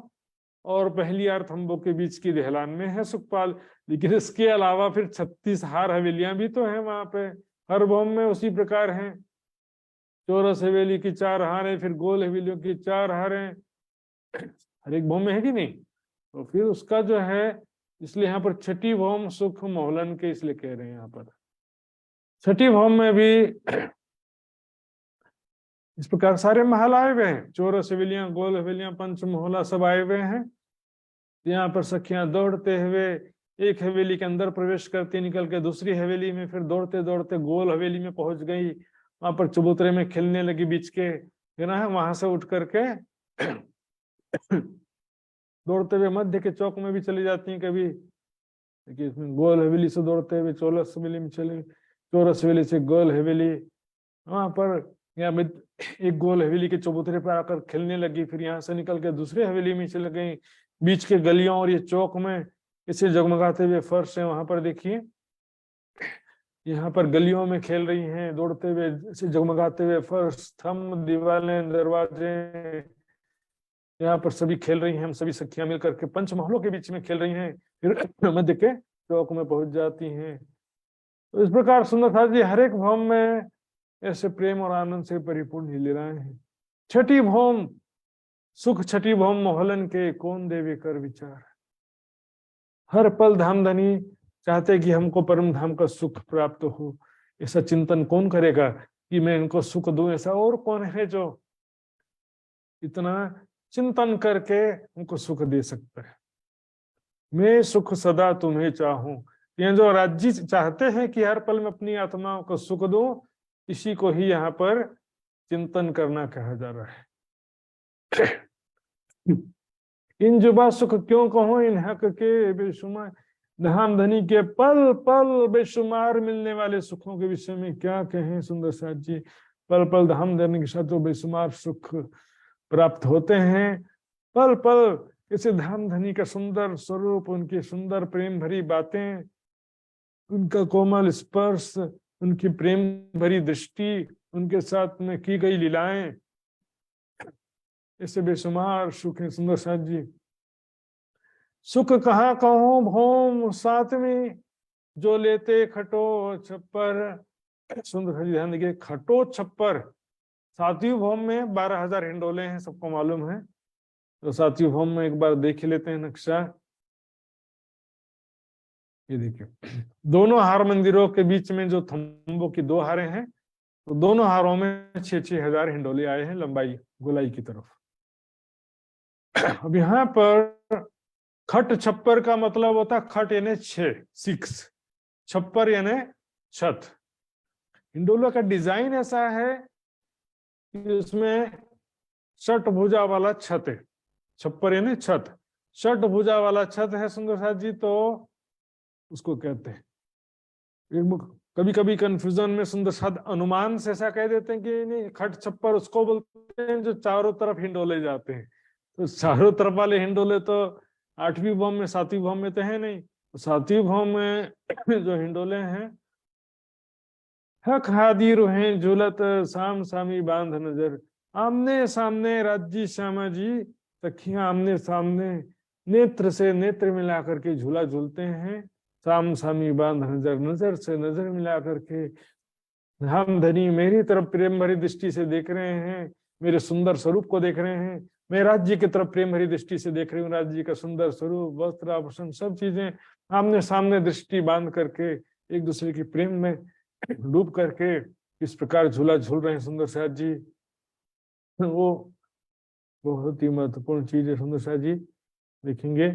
और पहली हार थंबों के बीच की दहलान में है सुखपाल। लेकिन इसके अलावा फिर 36 हार हवेलियां भी तो हैं वहां पे, हर भवन में उसी प्रकार हैं। चौरस हवेली की 4 हारें, फिर गोल हवेलियों की 4 हारें, हर एक भवन में है कि नहीं। तो फिर उसका जो है, इसलिए यहाँ पर छठी भौम सुख मोहलन के इसलिए कह रहे हैं। यहाँ पर छठी भौम में भी इस प्रकार सारे महल आए हुए हैं, चौरस हवेलियां, गोल हवेलियां, पंच मोहला सब आए हुए हैं। यहाँ पर सखियां दौड़ते हुए एक हवेली के अंदर प्रवेश करती, निकल के दूसरी हवेली में, फिर दौड़ते दौड़ते गोल हवेली में पहुंच गई। वहां पर चबूतरे में खेलने लगी बीच के, है ना, वहां से उठ करके दौड़ते हुए मध्य के चौक में भी चली जाती हैं कभी। देखिए इसमें गोल हवेली से दौड़ते हुए चौरस हवेली में चले, चौरस हवेली से गोल हवेली, वहां पर यहाँ एक गोल हवेली के चबूतरे पर आकर खेलने लगी, फिर यहाँ से निकल के दूसरी हवेली में चले गई। बीच के गलियों और ये चौक में इसे जगमगाते हुए फर्श है, वहां पर देखिए यहाँ पर गलियों में खेल रही हैं, दौड़ते हुए इसे जगमगाते हुए फर्श, स्तंभ, दीवारें, दरवाजे, यहाँ पर सभी खेल रही हैं। हम सभी सखियां मिलकर के पंचमहलों के बीच में खेल रही हैं, फिर मध्य के चौक में पहुंच जाती हैं। तो इस प्रकार सुंदरता जी हर एक भवन में ऐसे प्रेम और आनंद से परिपूर्ण लीलाएं हैं। छठी भौम सुख, छठी भौम मोहलन के कौन देवे कर विचार। हर पल धाम धनी चाहते कि हमको परम धाम का सुख प्राप्त हो, ऐसा चिंतन कौन करेगा कि मैं इनको सुख दूं। ऐसा और कौन है जो इतना चिंतन करके उनको सुख दे सकता है। मैं सुख सदा तुम्हें चाहूं, ये जो राज्य चाहते हैं कि हर पल में अपनी आत्माओं को सुख दूं, इसी को ही यहाँ पर चिंतन करना कहा जा रहा है। इन जुबा सुख क्यों कहो, इन हक के बेशुमार, धाम धनी के पल पल बेशुमार मिलने वाले सुखों के विषय में क्या कहें सुंदर साथ जी। पल पल धाम धनी के साथ जो बेशुमार सुख प्राप्त होते हैं, पल पल इसे धाम धनी का सुंदर स्वरूप, उनकी सुंदर प्रेम भरी बातें, उनका कोमल स्पर्श, उनकी प्रेम भरी दृष्टि, उनके साथ में की गई लीलाएं, ऐसे बेशुमार सुख है सुंदर साथ जी। सुख कहाँ कहो भौम सातवीं, जो लेते खटो छप्पर। सुंदर साथ जी ध्यान देखिए, खटो छप्पर, सातवीं भौम में 12,000 हिंडोले हैं, सबको मालूम है। तो सातवीं भौम में एक बार देख लेते हैं नक्शा। ये देखिए दोनों हार मंदिरों के बीच में जो थंबों की 2 हारें हैं, तो दोनों हारों में 6-6 हजार हिंडोले आए हैं लंबाई गोलाई की तरफ। अब यहाँ पर खट छप्पर का मतलब होता है, खट यानी 6, छप्पर यानी छत। हिंडोलों का डिजाइन ऐसा है कि उसमें 6 भुजा वाला छत है, छप्पर यानी छत, 6 भुजा वाला छत है सुंदर साथ जी, तो उसको कहते हैं। कभी कभी कंफ्यूजन में सुंदर साथ अनुमान से ऐसा कह देते हैं कि नहीं, खट छप्पर उसको बोलते हैं जो चारों तरफ हिंडोले जाते हैं। तो चारों तरफ वाले हिंडोले तो 8वीं भौम में 7वीं भौम में तो है नहीं। तो 7वीं भौम में जो हिंडोले हैं, हक हादी रुहें झूलत, साम सामी बांध नजर, आमने सामने राज्य श्यामा जी सखियां आमने सामने नेत्र से नेत्र मिला करके झूला झूलते हैं। साम सामी बांध नजर, नजर से नजर मिला करके धाम धनी मेरी तरफ प्रेम भरी दृष्टि से देख रहे हैं, मेरे सुंदर स्वरूप को देख रहे हैं। मैं राज्य की तरफ प्रेम भरी दृष्टि से देख रही हूँ, राज्य का सुंदर स्वरूप, वस्त्र, आभूषण, सब चीजें आमने सामने दृष्टि बांध करके एक दूसरे की प्रेम में डूब करके इस प्रकार झूला झूल रहे हैं सुंदर साथ जी। वो बहुत ही महत्वपूर्ण चीज है सुंदर साथ जी, देखेंगे।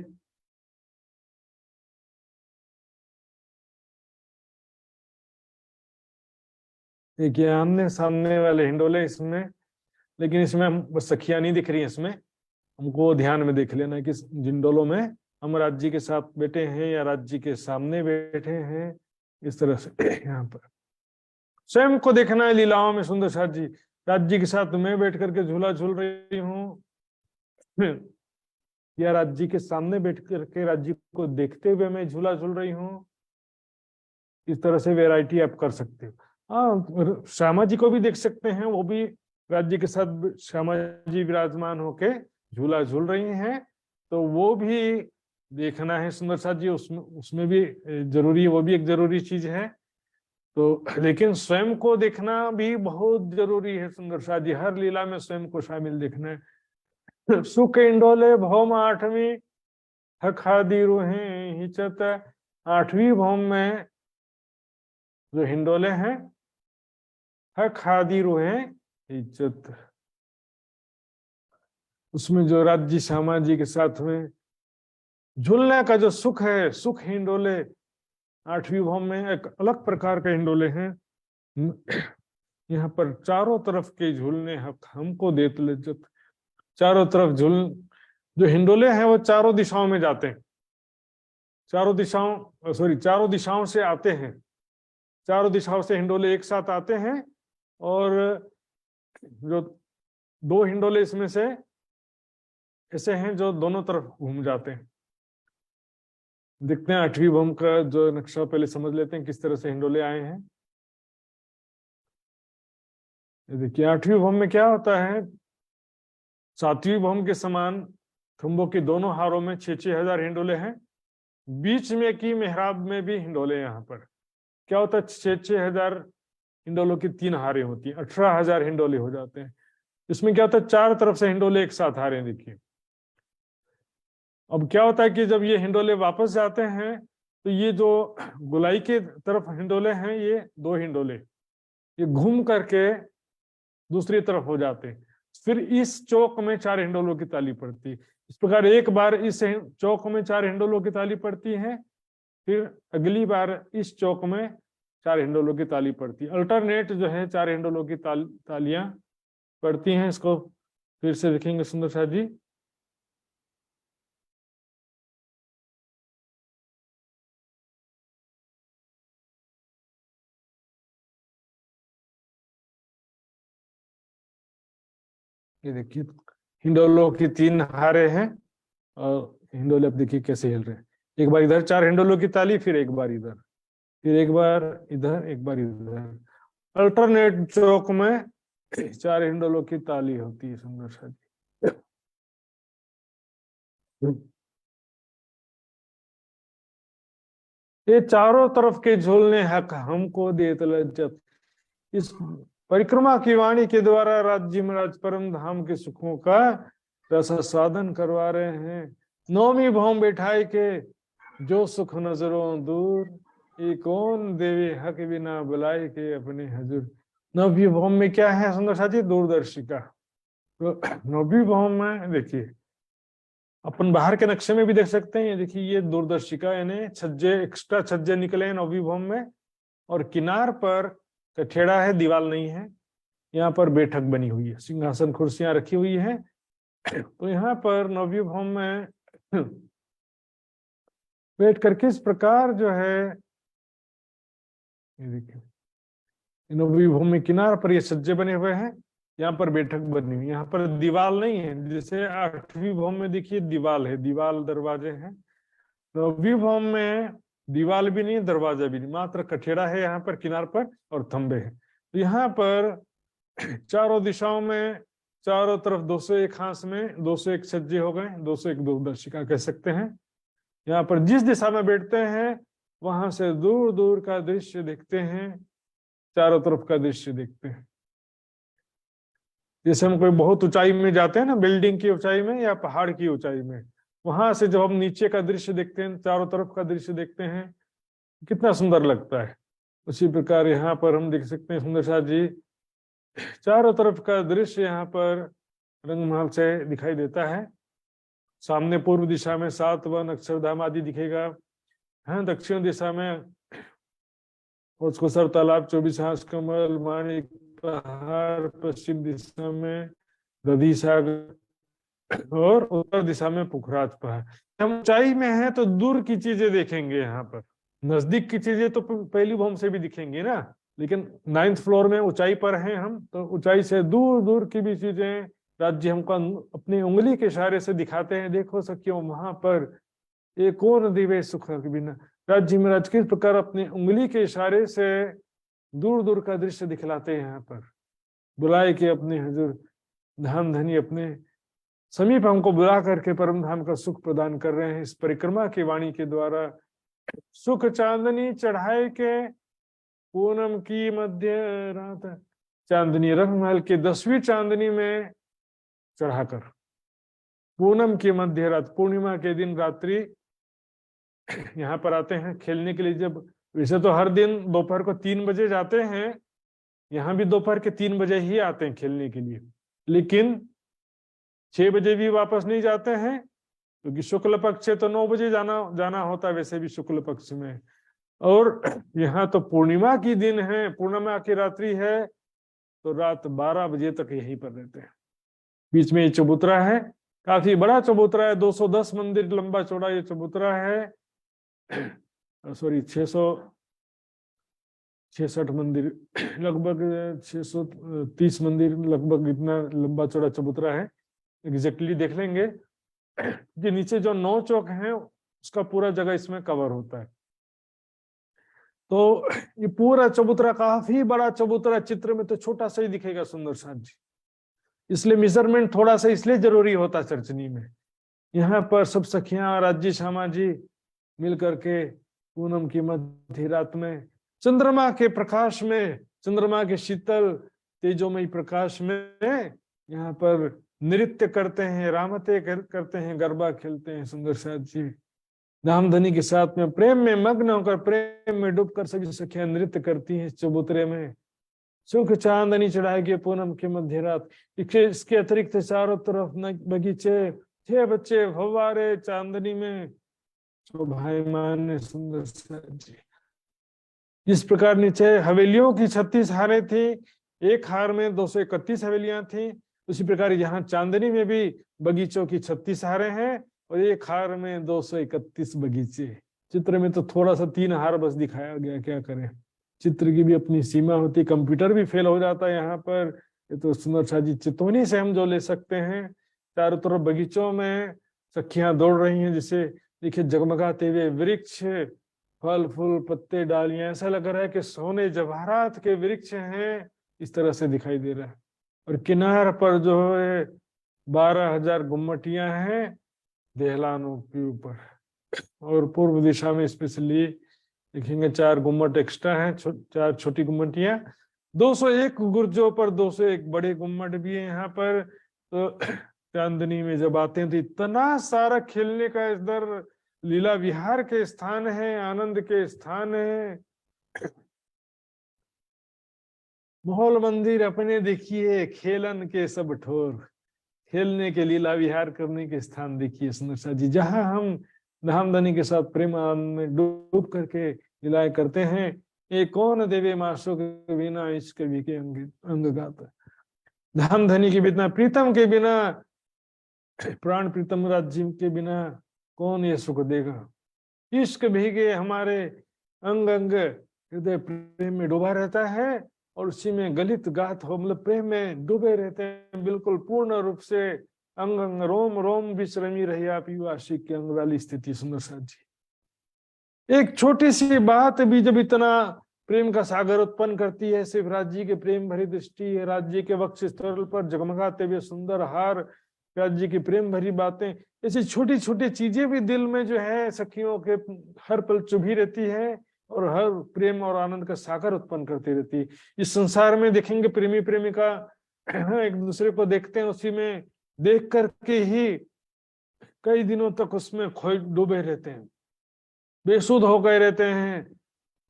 देखिए आमने सामने वाले हिंडोले इसमें, लेकिन इसमें हम बस सखियां नहीं दिख रही है, इसमें हमको ध्यान में देख लेना है कि हिंडोलों में हम राज्य के साथ बैठे हैं या राज्य के सामने बैठे हैं, इस तरह से यहाँ पर स्वयं को देखना है लीलाओं में सुंदर साथ जी। राज्य के साथ मैं बैठ करके झूला झूल रही हूँ या राज्य के सामने बैठ करके राज्य को देखते हुए मैं झूला झूल रही हूँ, इस तरह से वैरायटी आप कर सकते हो। श्यामा जी को भी देख सकते हैं, वो भी राज्य के साथ श्यामा जी विराजमान होके झूला झूल रही हैं, तो वो भी देखना है सुंदर साथ जी, उसमें भी जरूरी है, वो भी एक जरूरी चीज है। तो लेकिन स्वयं को देखना भी बहुत जरूरी है सुंदर साथ जी, हर लीला में स्वयं को शामिल देखना है। सुख इंडोले भौम आठवीं हखादी रूहें हिचत, आठवीं भौम में जो हिंडोले हैं हखादी रूहें हिचत, उसमें जो राज्य सामाजी के साथ में झूलने का जो सुख है, सुख हिंडोले आठवीं भौम में एक अलग प्रकार के हिंडोले हैं। यहाँ पर चारों तरफ के झूलने हमको देत लज्जत, चारों तरफ झूल जो हिंडोले हैं वो चारों दिशाओं में जाते हैं, चारों दिशाओं से आते हैं, चारों दिशाओं से हिंडोले एक साथ आते हैं, और जो दो हिंडोले इसमें से ऐसे हैं जो दोनों तरफ घूम जाते हैं। देखते हैं आठवीं भौम का जो नक्शा पहले समझ लेते हैं किस तरह से हिंडोले आए हैं। देखिए आठवीं भौम में क्या होता है, सातवीं भौम के समान खंभों के दोनों हारों में 6-6 हजार हिंडोले हैं, बीच में की मेहराब में भी हिंडोले। यहाँ पर क्या होता है, 6-6 हजार हिंडोलों की 3 हारें होती हैं, 18 हजार हिंडोले हो जाते हैं। इसमें क्या होता है, चार तरफ से हिंडोले एक साथ आ रहे हैं। देखिए अब क्या होता है कि जब ये हिंडोले वापस जाते हैं तो ये जो गुलाई के तरफ हिंडोले हैं, ये 2 हिंडोले ये घूम करके दूसरी तरफ हो जाते हैं, फिर इस चौक में 4 हिंडोलों की ताली पड़ती है। इस प्रकार एक बार इस चौक में 4 हिंडोलों की ताली पड़ती है, फिर अगली बार इस चौक में 4 हिंडोलों की ताली पड़ती है। अल्टरनेट जो है 4 हिंडोलों की तालियां पड़ती हैं। इसको फिर से देखेंगे सुंदर शाह जी। ये देखिए हिंडोलों की 3 हारे हैं, और हिंडोले अब देखिए कैसे हिल रहे हैं। एक बार इधर 4 हिंडोलों की ताली, फिर एक बार इधर, फिर एक बार इधर, एक बार इधर। अल्टरनेट चौक में 4 हिंडोलों की ताली होती है सुंदर सा जी। ये चारों तरफ के झूलने हक हमको देत लज्जत, इस परिक्रमा की वाणी के द्वारा राज्य महाराज परम धाम के सुखों का रस साधन करवा रहे हैं। नौवीं भौम बैठाई के जो सुख नजरों दूर, ये कौन देवे हक बिना बुलाए के अपने हजूर। नौवीं भौम में क्या है सुंदर साथी, दूरदर्शिका। तो नौवीं भौम में देखिए अपन बाहर के नक्शे में भी देख सकते हैं, ये देखिए ये दूरदर्शिका, यानी छज्जे, एक्स्ट्रा छज्जे निकले हैं नौवीं भौम में, और किनार पर कठेड़ा है, दीवार नहीं है। यहाँ पर बैठक बनी हुई है, सिंहासन कुर्सियां रखी हुई है। तो यहाँ पर नौवीं भौम में बैठ कर किस प्रकार जो है, ये देखिए नौवीं भौम में किनार पर ये सज्जे बने हुए हैं, यहाँ पर बैठक बनी हुई, यहाँ पर दीवार नहीं है। जैसे आठवीं भौम में देखिए दीवार है, दीवार दरवाजे हैं। नौवीं भौम में दीवार भी नहीं, दरवाजा भी नहीं, मात्र कठेड़ा है यहाँ पर किनार पर, और थंबे हैं। तो यहाँ पर चारों दिशाओं में, चारों तरफ 201 हांस में 201 सज्जे हो गए, 201 दूरदर्शिका कह सकते हैं। यहाँ पर जिस दिशा में बैठते हैं वहां से दूर दूर का दृश्य देखते हैं, चारों तरफ का दृश्य देखते हैं। जैसे हम कोई बहुत ऊंचाई में जाते हैं ना, बिल्डिंग की ऊंचाई में या पहाड़ की ऊंचाई में, वहां से जब हम नीचे का दृश्य देखते हैं, चारों तरफ का दृश्य देखते हैं, कितना सुंदर लगता है। उसी प्रकार यहाँ पर हम देख सकते हैं सुंदर शाह जी, चारों तरफ का दृश्य यहाँ पर रंगमहल से दिखाई देता है। सामने पूर्व दिशा में 7 वन अक्षरधाम आदि दिखेगा, हाँ दक्षिण दिशा में उसको सर तालाब, 24 हांस कमल, माणिक पहाड़, पश्चिम दिशा में दधी सागर, और उत्तर दिशा में पुखराज पहाड़। हम ऊंचाई में हैं तो दूर की चीजें देखेंगे, यहाँ पर नजदीक की चीजें तो पहली भौम से भी दिखेंगी ना, लेकिन 9th फ्लोर में ऊंचाई पर हैं हम, तो ऊंचाई से दूर दूर की भी चीजें राज्य हमको अपनी उंगली के इशारे से दिखाते हैं। देखो सखियों वहां पर एक और दिव्य सुख के बिना, राज्य महाराज किस प्रकार अपनी उंगली के इशारे से दूर दूर का दृश्य दिखलाते हैं। यहाँ पर बुलाए के अपने हजूर धाम धनी अपने समीप हमको बुला करके परम धाम का सुख प्रदान कर रहे हैं। इस परिक्रमा की वाणी के द्वारा सुख चांदनी चढ़ाए के पूनम की मध्य रात, चांदनी रंगमहल के 10वीं चांदनी में चढ़ाकर पूनम की मध्य रात, पूर्णिमा के दिन रात्रि यहाँ पर आते हैं खेलने के लिए। जब वैसे तो हर दिन दोपहर को 3 बजे जाते हैं, यहाँ भी दोपहर के 3 बजे ही आते हैं खेलने के लिए, लेकिन 6 बजे भी वापस नहीं जाते हैं, क्योंकि शुक्ल पक्ष से तो 9 बजे जाना होता है वैसे भी शुक्ल पक्ष में। और यहाँ तो पूर्णिमा की दिन है, पूर्णिमा की रात्रि है, तो रात 12 बजे तक यहीं पर रहते हैं। बीच में ये चबूतरा है, काफी बड़ा चबूतरा है, 210 मंदिर लंबा चौड़ा ये चबूतरा है। सॉरी 666 मंदिर, लगभग 630 मंदिर, लगभग इतना लंबा चौड़ा चबूतरा है। एग्जैक्टली देख लेंगे कि नीचे जो 9 चौक हैं उसका पूरा जगह इसमें कवर होता है। तो ये पूरा चबूतरा काफी बड़ा चबूतरा, चित्र में तो छोटा सा ही दिखेगा सुंदर साथ जी, इसलिए मेजरमेंट थोड़ा सा इसलिए जरूरी होता चर्चनी में। यहाँ पर सब सखियां राज्य श्यामा जी मिल करके पूनम की मध्य रात में चंद्रमा के प्रकाश में, चंद्रमा के शीतल तेजोमय प्रकाश में यहाँ पर नृत्य करते हैं, रामते करते हैं, गरबा खेलते हैं सुंदर साथ जी। धामधनी के साथ में प्रेम में मग्न होकर, प्रेम में डूबकर सभी सखियां नृत्य करती हैं चबूतरे में। सुख चांदनी चढ़ाएगी पूनम की मध्य रात। इसके अतिरिक्त चारों तरफ बगीचे, 6 बच्चे फव्वारे चांदनी में शोभायमान सुंदर साथ जी। जिस प्रकार नीचे हवेलियों की 36 हारें थी, एक हार में 231 हवेलियां थी, उसी प्रकार यहाँ चांदनी में भी बगीचों की 36 हारें हैं और एक हार में 231 बगीचे। चित्र में तो थोड़ा सा 3 हार बस दिखाया गया, क्या करें, चित्र की भी अपनी सीमा होती, कंप्यूटर भी फेल हो जाता है यहाँ पर। ये तो सुंदर सा जी चितौनी से हम जो ले सकते हैं। चारों तरफ बगीचों में सखियां दौड़ रही हैं, जिसे देखिए जगमगाते हुए वृक्ष, फल फूल पत्ते डालियां, ऐसा लग रहा है कि सोने जवाहरात के वृक्ष हैं, इस तरह से दिखाई दे रहा है। और किनार पर जो है 12,000 गुम्मटियां हैं देहलानों के ऊपर, और पूर्व दिशा में स्पेशली देखेंगे 4 गुम्मट एक्स्ट्रा हैं, 4 छोटी गुम्मटियां। 201 गुर्जों पर 201 बड़े गुम्मट भी है यहाँ पर। तो चांदनी में जब आते हैं तो इतना सारा खेलने का इधर लीला विहार के स्थान है, आनंद के स्थान है। मोहल मंदिर अपने देखिए, खेलन के सब ठोर, खेलने के लीला विहार करने के स्थान देखिए सुंदर सा जी, जहां हम धामधनी के साथ प्रेम आनंद में डूब करके लीलाएं करते हैं। ये कौन देवे मासों के बिना इश्क भी के अंग गाता, धामधनी के बिना, प्रीतम के बिना, प्राण प्रीतम राज्य के बिना कौन ये सुख देगा। इश्क भीगे हमारे अंग अंग, हृदय प्रेम में डूबा रहता है और उसी में गलित गात हो, मतलब प्रेम में डूबे रहते हैं बिल्कुल पूर्ण रूप से। अंग अंग रोम रोम विश्रमी रही आप आशिक के अंग वाली स्थिति सुंदर साथ जी। एक छोटी सी बात भी जब इतना प्रेम का सागर उत्पन्न करती है, शिवराज जी के प्रेम भरी दृष्टि है, राज्य के वक्ष स्थल पर जगमगाते हुए सुंदर हार, राज्य की प्रेम भरी बातें, ऐसी छोटी छोटी चीजें भी दिल में जो है सखियों के हर पल चुभी रहती है और हर प्रेम और आनंद का सागर उत्पन्न करती रहती है। इस संसार में देखेंगे प्रेमी प्रेमिका एक दूसरे को देखते हैं, उसी में देख करके ही कई दिनों तक उसमें खोए डूबे रहते हैं, बेसुध हो गए रहते हैं,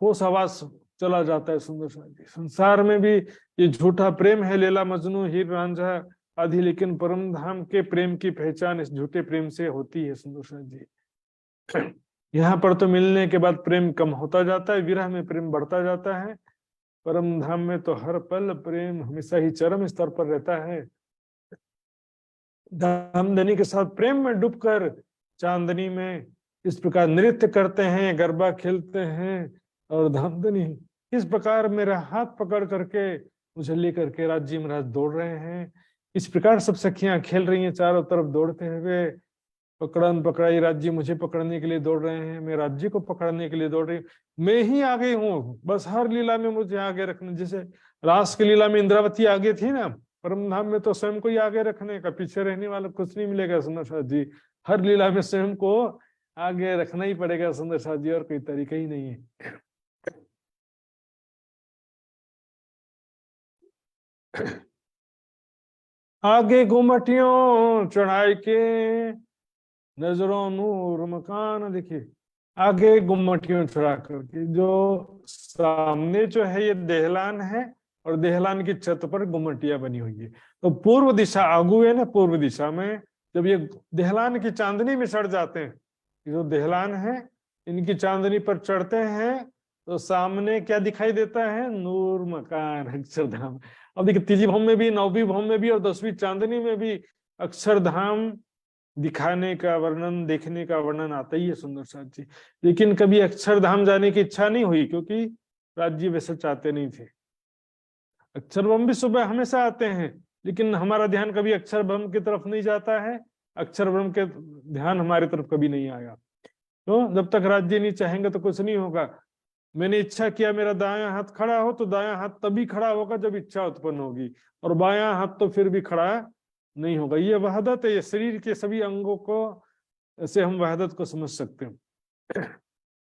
होश हवास चला जाता है सुंदर सा। संसार में भी ये झूठा प्रेम है, लैला मजनू हीर रांझा आदि, लेकिन परम धाम के प्रेम की पहचान इस झूठे प्रेम से होती है सुंदर सा जी। यहाँ पर तो मिलने के बाद प्रेम कम होता जाता है, विरह में प्रेम बढ़ता जाता है। परम धाम में तो हर पल प्रेम हमेशा ही चरम स्तर पर रहता है। धामधनी के साथ प्रेम में डूबकर चांदनी में इस प्रकार नृत्य करते हैं, गरबा खेलते हैं, और धामधनी इस प्रकार मेरा हाथ पकड़ करके मुझे लेकर के राज्य महाराज दौड़ रहे हैं। इस प्रकार सब सखियां खेल रही हैं, चारों तरफ दौड़ते हुए, पकड़न पकड़ाई राज्य मुझे पकड़ने के लिए दौड़ रहे हैं, मैं राज्य को पकड़ने के लिए दौड़ रही हूँ। मैं ही आगे हूँ, बस हर लीला में मुझे आगे रखना। जैसे रास की लीला में इंद्रावती आगे थी ना, परम धाम में तो स्वयं को ही आगे रखने का, पीछे रहने वाला कुछ नहीं मिलेगा सुंदर साथ जी। हर लीला में स्वयं को आगे रखना ही पड़ेगा सुंदर साथ जी, और कोई तरीका ही नहीं है। आगे घुमटियों चढ़ाई के नजरों नूर मकान, देखिए आगे गुम्मटियों चढ़ा करके, जो सामने जो है ये देहलान है, और देहलान की छत पर गुम्मटियां बनी हुई है। तो पूर्व दिशा आगू है ना, पूर्व दिशा में जब ये देहलान की चांदनी में चढ़ जाते हैं, जो देहलान है इनकी चांदनी पर चढ़ते हैं, तो सामने क्या दिखाई देता है? नूर मकान अक्षरधाम। अब देखिए तीजी भौम में भी, नौवीं भौम में भी और 10वीं चांदनी में भी अक्षरधाम दिखाने का वर्णन, देखने का वर्णन आता ही है सुंदर साथ जी। लेकिन कभी अक्षरधाम जाने की इच्छा नहीं हुई, क्योंकि राज्य वैसे चाहते नहीं थे। अक्षरधाम भी सुबह हमेशा आते हैं, लेकिन हमारा ध्यान कभी अक्षरधाम की तरफ नहीं जाता है, अक्षरधाम के ध्यान हमारी तरफ कभी नहीं आया। तो जब तक राज्य नहीं चाहेंगे तो कुछ नहीं होगा। मैंने इच्छा किया मेरा दायां हाथ खड़ा हो, तो दायां हाथ तभी खड़ा होगा जब इच्छा उत्पन्न होगी, और बायां हाथ तो फिर भी खड़ा नहीं होगा। ये वहदत है, ये शरीर के सभी अंगों को ऐसे हम वहदत को समझ सकते हैं।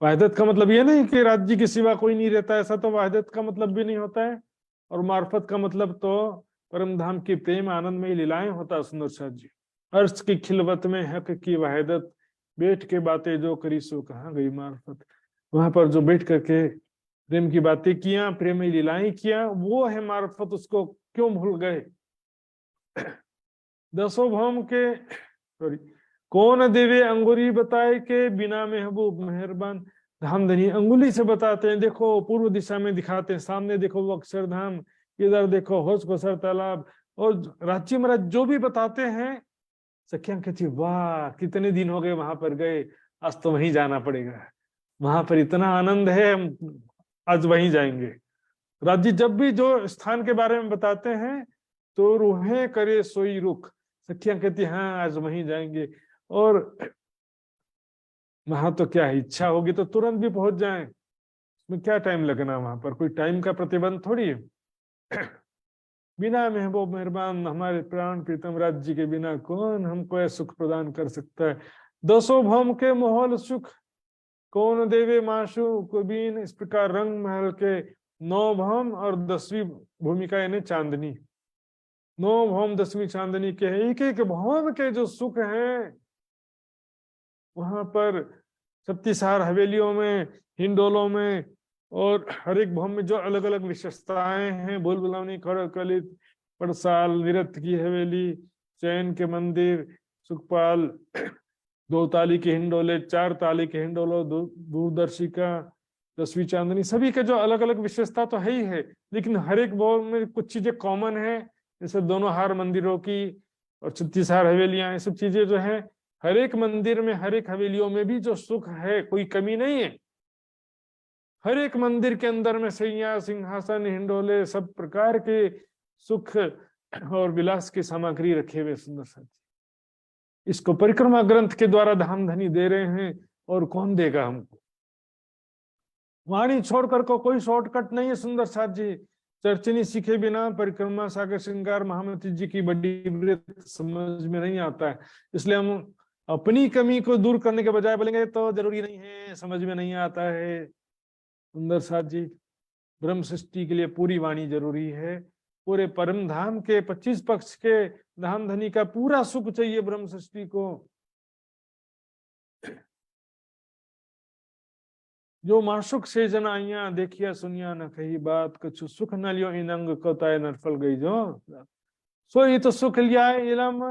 वहदत का मतलब ये नहीं कि राज्य के सिवा कोई नहीं रहता, ऐसा तो वहदत का मतलब भी नहीं होता है। और मार्फत का मतलब तो परम धाम की प्रेम आनंदमय लीलाएं होता है सुंदर साथ जी। अर्श की खिलवत में हक की वहदत, बैठ के बातें जो करी सो कहाँ गई मार्फत। वहां पर जो बैठ करके प्रेम की बातें किया, प्रेम लीलाएं किया, वो है मार्फत। उसको क्यों भूल गए? दसों भौम के सॉरी, कौन देवे अंगुरी बताए के बिना महबूब मेहरबान। धामधनी अंगुली से बताते हैं, देखो पूर्व दिशा में दिखाते हैं, सामने देखो वो अक्षरधाम, इधर देखो होश कोसर तालाब, और राज्य महाराज जो भी बताते हैं, सखियां कहती वाह कितने दिन हो गए वहां पर गए, आज तो वहीं जाना पड़ेगा, वहां पर इतना आनंद है, हम आज वहीं जाएंगे। राज्य जब भी जो स्थान के बारे में बताते हैं तो रूहें करे सोई रुख, सखियां कहती हाँ आज वहीं जाएंगे। और वहां तो क्या है, इच्छा होगी तो तुरंत भी पहुंच जाएं, उसमें क्या टाइम लगना, वहां पर कोई टाइम का प्रतिबंध थोड़ी है। बिना महबूब मेहरबान, हमारे प्राण प्रीतम राज्य के बिना कौन हमको यह सुख प्रदान कर सकता है। दसों भौम के माहौल सुख, कौन देवे माशु को बीन। इस प्रकार रंग महल के 9 भौम और 10वीं भूमिका यानी चांदनी, 9 भौम 10वीं चांदनी के हैं। एक एक भौम के जो सुख हैं, वहां पर 36 हवेलियों में, हिंडोलों में, और हर एक भौम में जो अलग अलग विशेषताएं हैं, बोल बुलावनी, खड़ कलित, पड़साल, निरत की हवेली, चैन के मंदिर, सुखपाल, 2 ताली के हिंडोले, 4 ताली के हिंडोलो, दूरदर्शिका, 10वीं चांदनी, सभी के जो अलग अलग विशेषता तो है ही है, लेकिन हर एक भौम में कुछ चीजें कॉमन है, जैसे दोनों हार मंदिरों की और 36 हवेलियां, ये सब चीजें जो है हर एक मंदिर में, हर एक हवेलियों में भी जो सुख है, कोई कमी नहीं है। हर एक मंदिर के अंदर में सैया, सिंहासन, हिंडोले, सब प्रकार के सुख और विलास की सामग्री रखे हुए सुंदर साथ। इसको परिक्रमा ग्रंथ के द्वारा धामधनी दे रहे हैं, और कौन देगा हमको? वाणी छोड़कर को कोई शॉर्टकट नहीं है सुंदर साथ जी। चर्चनी सीखे बिना परिक्रमा सागर श्रृंगार महामती जी की बड़ी व्रत समझ में नहीं आता है। इसलिए हम अपनी कमी को दूर करने के बजाय बोलेंगे तो जरूरी नहीं है, समझ में नहीं आता है। सुंदर साथ जी, ब्रह्म सृष्टि के लिए पूरी वाणी जरूरी है। पूरे परम धाम के 25 पक्ष के धामधनी का पूरा सुख चाहिए ब्रह्म सृष्टि को। जो माशुक से जनाइया देखिया सुनिया न कही बात, कछु सुख न लियो इन अंग कोताय नरफल गई जो। सो ही तो सुख लिया है इलम,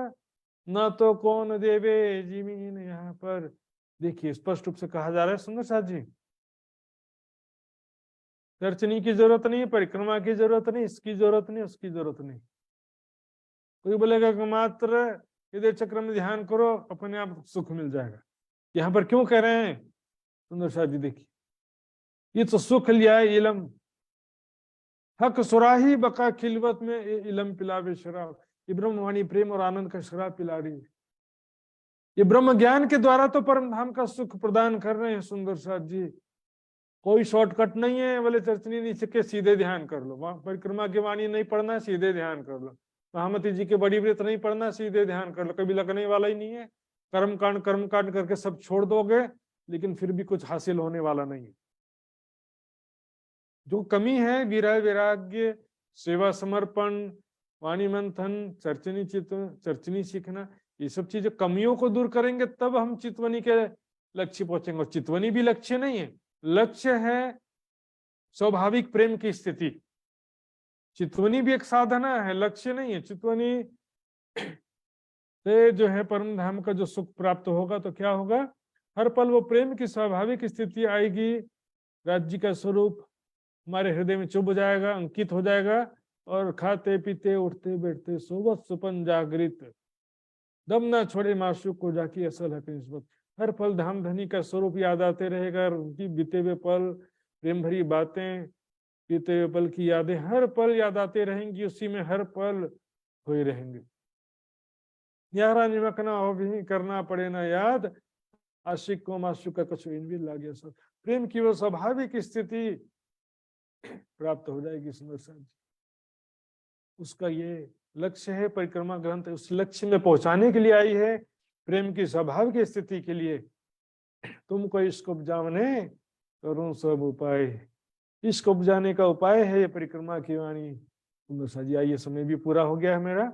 न तो कौन देवे जीमीन। यहाँ पर देखिए स्पष्ट रूप से कहा जा रहा है सुंदर साथ जी, दर्शनी की जरूरत नहीं, परिक्रमा की जरूरत नहीं, इसकी जरूरत नहीं, उसकी जरूरत नहीं। कोई बोलेगा कि मात्र हृदय चक्र में ध्यान करो अपने आप सुख मिल जाएगा। यहाँ पर क्यों कह रहे हैं सुंदर साथ जी? देखिए ये तो सुख लिया है इलम, हक सुराही बका खिलवत में इलम पिलावे शराब। ये ब्रह्मवाणी प्रेम और आनंद का शराब पिला रही है। ये ब्रह्म ज्ञान के द्वारा तो परम धाम का सुख प्रदान कर रहे हैं सुंदर साथ जी। कोई शॉर्टकट नहीं है, बोले चर्चनी नहीं सीखे सीधे ध्यान कर लो, परिक्रमा की वाणी नहीं पढ़ना, सीधे ध्यान कर लो। महामती जी के बड़ी व्रत नहीं पढ़ना, सीधे ध्यान कर लो, कभी लगने वाला ही नहीं है। कर्म कांड करके सब छोड़ दोगे, लेकिन फिर भी कुछ हासिल होने वाला नहीं है। जो कमी है, विरह वैराग्य, सेवा समर्पण, वाणी मंथन, चर्चनी सीखना, ये सब चीजें कमियों को दूर करेंगे तब हम चितवनी के लक्ष्य पहुंचेंगे। और चितवनी भी लक्ष्य नहीं है, लक्ष्य है स्वाभाविक प्रेम की स्थिति। चितवनी भी एक साधना है, लक्ष्य नहीं है। चितवनी से जो है परम धाम का जो सुख प्राप्त होगा तो क्या होगा, हर पल वो प्रेम की स्वाभाविक स्थिति आएगी। राज्य का स्वरूप हमारे हृदय में चुभ जाएगा, अंकित हो जाएगा, और खाते पीते उठते बैठते सोवत सुपन जागृत, दम ना छोड़े माशूक को जाकी असल है निस्बत। हर पल धाम धनी का स्वरूप याद आते रहेगा, उनकी बीते हुए पल, प्रेम भरी बातें, बीते हुए पल की यादें हर पल याद आते रहेंगी, उसी में हर पल हुए रहेंगे। यारा निमकना हो भी करना पड़े ना याद, आशिक को माशूक का कछु इन भी लागे सब। प्रेम की वो स्वाभाविक स्थिति प्राप्त हो जाएगी सुंदर साहब जी। उसका ये लक्ष्य है परिक्रमा ग्रंथ, उस लक्ष्य में पहुंचाने के लिए आई है, प्रेम की स्वाभाविक स्थिति के लिए। तुमको इसको उपजाने करूं सब उपाय, इसको उपजाने का उपाय है ये परिक्रमा की वाणी। सुंदर सा जी, आइए समय भी पूरा हो गया है मेरा,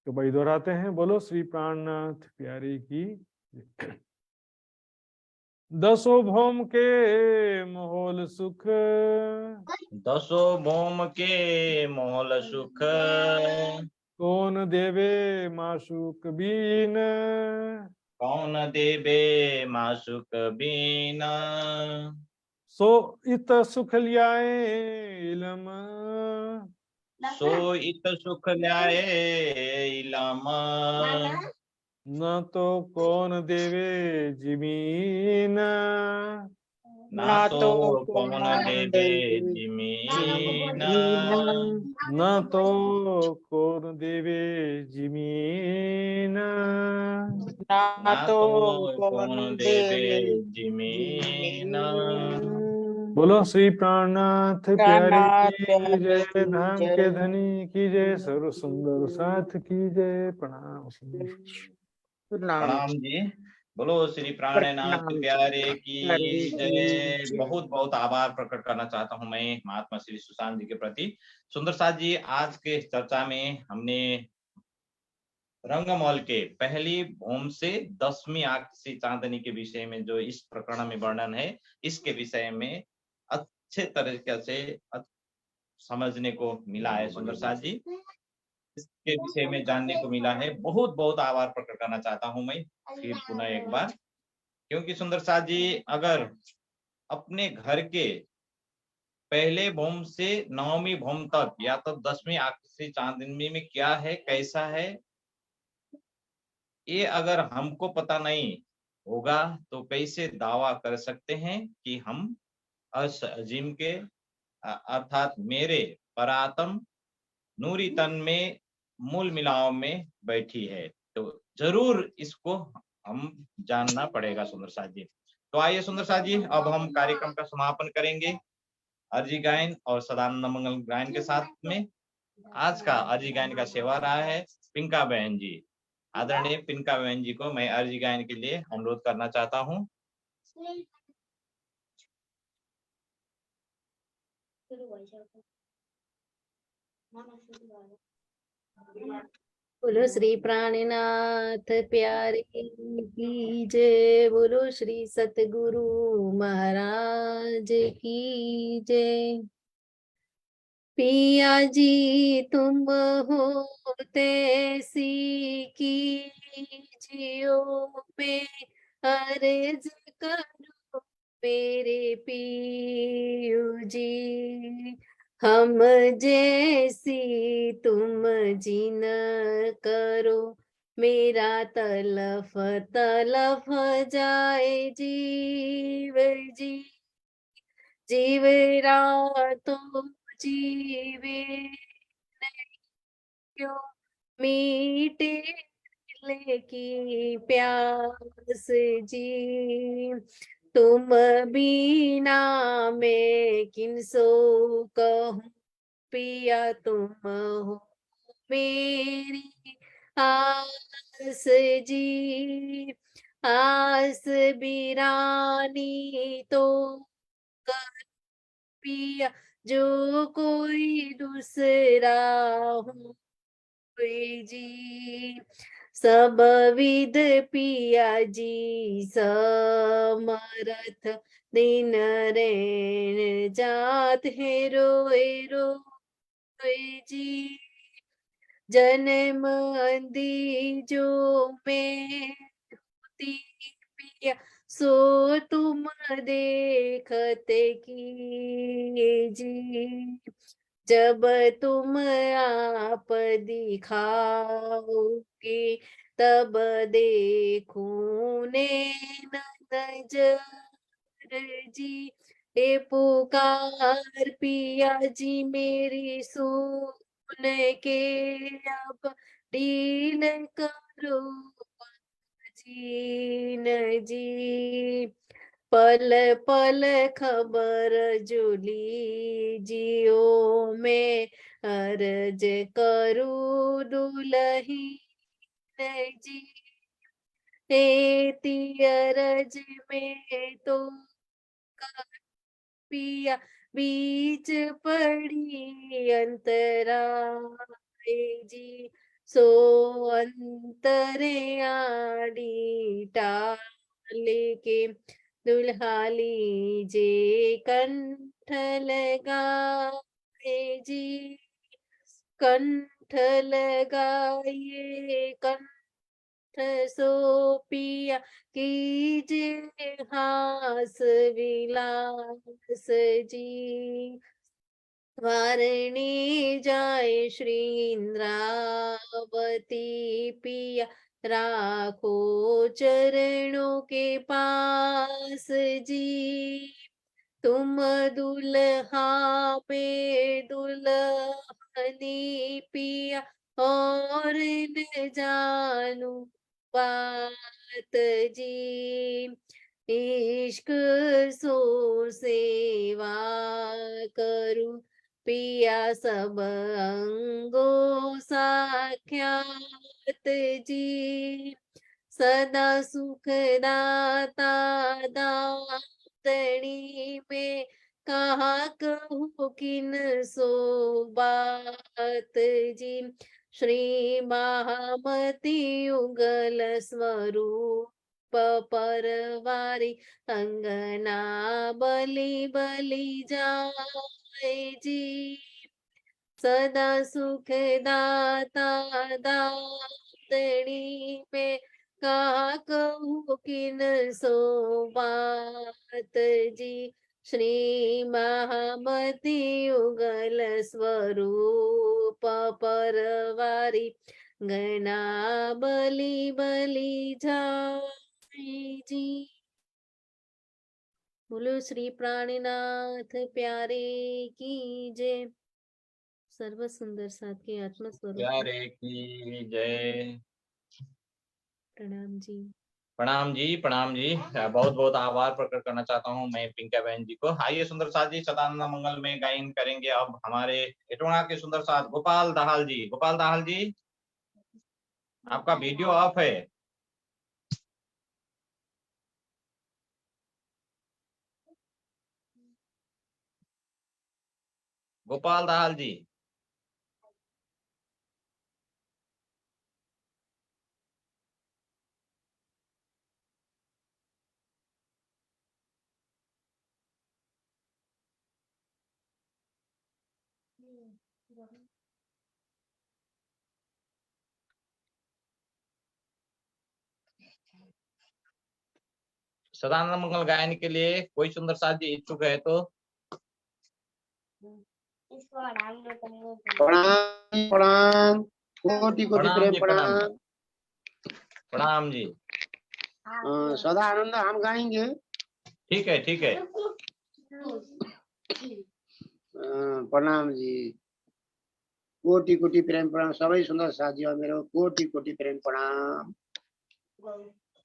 तो भाई दोहराते हैं। बोलो श्री प्राणनाथ प्यारे की। दसों भौम के मोहल सुख, दसो भौम के मोहल सुख, कौन देवे माशुक बीन, कौन देबे मासुक बीना, सो इत सुख लियाए इलम, सो इत सुख ल्याए इलम, न तो कौन देवे जिमीन, ना तो कौन देबे जिमीन, न तो कौन देवे जिमीन, ना तो कौन देबे जिमीन। बोलो श्री प्राणनाथ प्यारे की जय, धाम के धनी की जय, सर्व सुंदर साथ की जय। प्रणाम। प्रणाम जी। बोलो श्री प्राणनाथ प्यारे की जय। बहुत बहुत आभार प्रकट करना चाहता हूं मैं महात्मा श्री सुशांत जी के प्रति। सुंदर साथ जी, आज के चर्चा में हमने रंगमहल के पहली भौम से 10वीं आखसी चांदनी के विषय में जो इस प्रकरण में वर्णन है, इसके विषय में अच्छे तरीके से समझने को मिला है सुंदर साथ जी। इसके विषय में जानने को मिला है। बहुत बहुत आभार प्रकट करना चाहता हूं मैं फिर पुनः एक बार, क्योंकि सुंदर साथ जी अगर अपने घर के पहले भौम से 9वीं भौम तक या तो 10वीं आखिरी चांदनी में क्या है, कैसा है, ये अगर हमको पता नहीं होगा तो कैसे दावा कर सकते हैं कि हम अस अजीम के अर्थात मेरे परात्म नूरी तन में मूल मिलाव में बैठी है। तो जरूर इसको हम जानना पड़ेगा सुंदर साथ जी। तो आइए सुंदर साथ जी, अब हम कार्यक्रम का समापन करेंगे अर्जी गायन और सदानंद मंगल गायन के साथ में। आज का अर्जी गायन का सेवा रहा है पिंका बहन जी। आदरणीय पिंका बहन जी को मैं अर्जी गायन के लिए अनुरोध करना चाहता हूँ। बोलो श्री प्राणनाथ प्यारे की जय, बोलो श्री सतगुरु महाराज की जय। पिया जी तुम होते सी की जियो पे अर्ज करो मेरे पियू जी, हम जैसी तुम जिन करो मेरा तलफ तलफ जाए जीव जी, जीव रातों जीवे क्यों मीटे की प्यास जी, तुम बिना मैं किनसो कहूँ पिया तुम हो मेरी आस जी, आस बिरानी तो कर पिया, जो कोई दूसरा हो जी। सब विद पिया जी समरथ, दिन रैन जात है रोए रोए जी। जन्म अंधी जो मैं होती पिया, सो तुम देखते कीजिए। जब तुम आप दिखाओगे, तब देखूं नैन नजर जी। ए पुकार पिया जी मेरी सुन के, अब डील करो जीन जी। पल पल खबर जो लीजियो, मैं अर्ज करूँ दुल्हीन जी। तेती अरज में तो पिया, बीच पड़ी अंतरा जी। सो अंतरे आड़ी टाले के, दुल्हा लीजे कंठ लगाए जी। कंठ लगाइए कंठ सो पिया, कीजिए हास विलास जी। वारणी जाए श्री इंद्रावती पिया, राखो चरणों के पास जी। तुम दुल्हा पे दुल्हनी पिया, और न जानू बात जी। इश्क सो सेवा करूं पिया, सब अंगों साख्यात जी। सदा सुख दाता दातनी में, कहा कहूँ किन सो बात जी। श्री महामती युगल स्वरूप परवारी, अंगना बलि बलि जाए जी। सदा सुख दाता दातनी में, कहा कहूँ किन सो बात जी। श्री महामती युगल स्वरूप परवारी, गणा बलि बलि जाए जी। बोलो श्री प्राणनाथ प्यारे की जय। सर्व सुंदर साथ के आत्मा स्वरूप प्यारे की जय। प्रणाम जी। प्रणाम जी, प्रणाम जी। बहुत बहुत आभार प्रकट करना चाहता हूँ मैं पिंका बहन जी को। आइए सुंदर साथ जी सदानंद मंगल में गायन करेंगे अब हमारे एटोना के सुंदर साथ गोपाल दाहाल जी। गोपाल दाहाल जी, आपका वीडियो ऑफ है। गोपाल दाहाल जी। सदानंद मंगल गायन के लिए कोई सुंदर साथ जी इच्छुक है तो प्रणाम प्रणाम, कोटि कोटि प्रणाम प्रेम जी, प्रणाम प्रणाम। प्रणाम जी। सदा आनंद हम गाएंगे। ठीक है, ठीक है। प्रणाम जी, कोटि कोटि प्रेम प्रणाम सबै सुंदर साथीहरु मेरो कोटि कोटि प्रेम प्रणाम।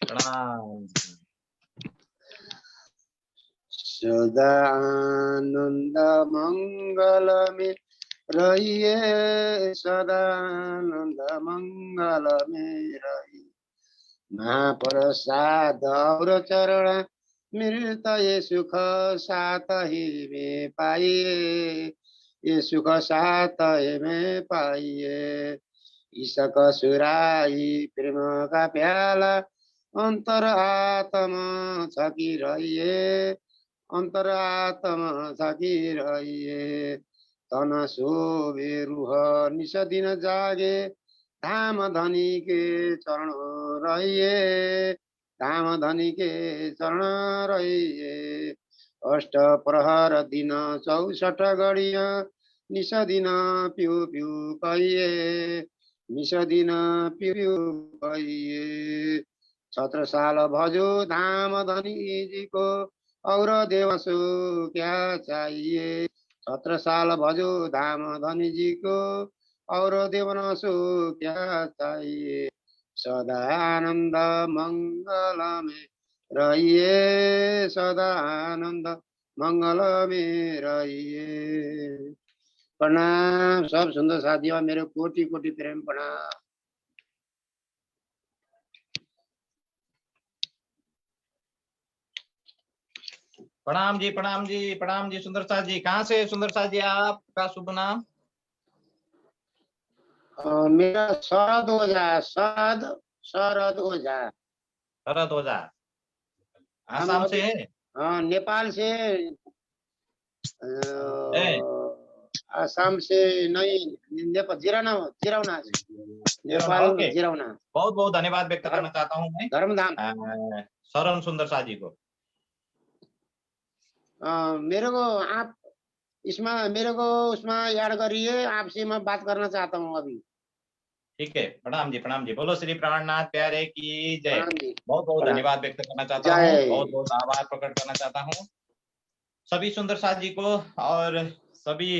प्रणाम। सदा आनंद मंगल में रहिए सदानंद मंगल में रहिए। महाप्रसाद और चरण मृत ये सुख साथ ही में पाइए, ये सुख साथ ही में पाइए। ईशक सुराई प्रेम का प्याला अंतर आत्मा छकी रहिए, अंतर आत्मा छकी रहिए। तन शोभे रूह निश दिन जागे, धाम धनी के चरण रहिए, धाम धनी के चरण रहिए। अष्ट प्रहर दिन 64 घड़िया निश दिन पिउ पिउ कहिए, निश दिन पिउ पिउ कहिए। छत्रसाल भजो धाम धनी जी को और देवसु क्या चाहिए। छत्रसाल भजो धाम धनी जी को और देवनसु क्या चाहिए। सदा आनंद मंगल में रहिए, सदा आनंद मंगल में रहिए। प्रणाम सब सुंदर साथियों, मेरे कोटि कोटि प्रेम प्रणाम। प्रणाम जी, प्रणाम जी, प्रणाम जी। सुंदर साथ जी, कहाँ से सुंदर साथ जी? आपका शुभ नाम? मेरा शरद ओझा, शरद ओझा। शरद ओझा हम आसाम अभी से है? हाँ नेपाल से, है? आसाम से नहीं, नेपाल जिराना, जिरावना से, नेपाल ओके, जिरावना। बहुत बहुत धन्यवाद व्यक्त करना चाहता हूँ मैं धर्मधाम। शरण सुंदर साथ जी को। मेरे को आप इसमें मेरे को उसमें याद करिए, आपसे मैं बात करना चाहता हूँ अभी। ठीक है, प्रणाम जी, प्रणाम जी। बोलो श्री प्राणनाथ प्यारे की जय। प्रणाम जी। बहुत बहुत प्रणाम। धन्यवाद व्यक्त करना चाहता हूँ, जय। बहुत बहुत आभार प्रकट करना चाहता हूँ सभी सुंदर साथ जी को, और सभी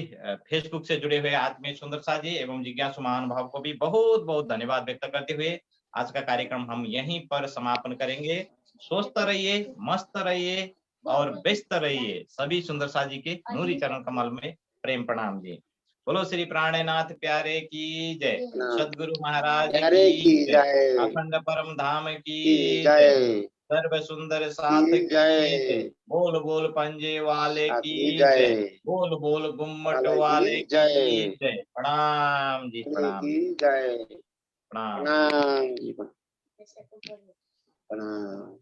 फेसबुक से जुड़े हुए आत्मीय सुंदर साथ जी एवं जिज्ञासु महानुभाव को भी बहुत बहुत धन्यवाद व्यक्त करते हुए आज का कार्यक्रम हम यहीं पर समापन करेंगे। स्वस्थ रहिए, मस्त रहिए और व्यस्त रहिए। सभी सुंदर साथ जी के नूरी चरण कमल में प्रेम प्रणाम जी। बोलो श्री प्राणनाथ प्यारे की जय। सदगुरु महाराज प्यारे की की जय। जय, अखंड परम धाम की की जय। जय, सर्व सुंदर साथ की की जय, जय। बोल बोल पंजे वाले साथ की की जय। जय, बोल बोल गुम्मट वाले वाले की की जय, जय। प्रणाम जी, वाले प्रणाम की जय। प्रणाम। प्रणाम जी, प्रणाम।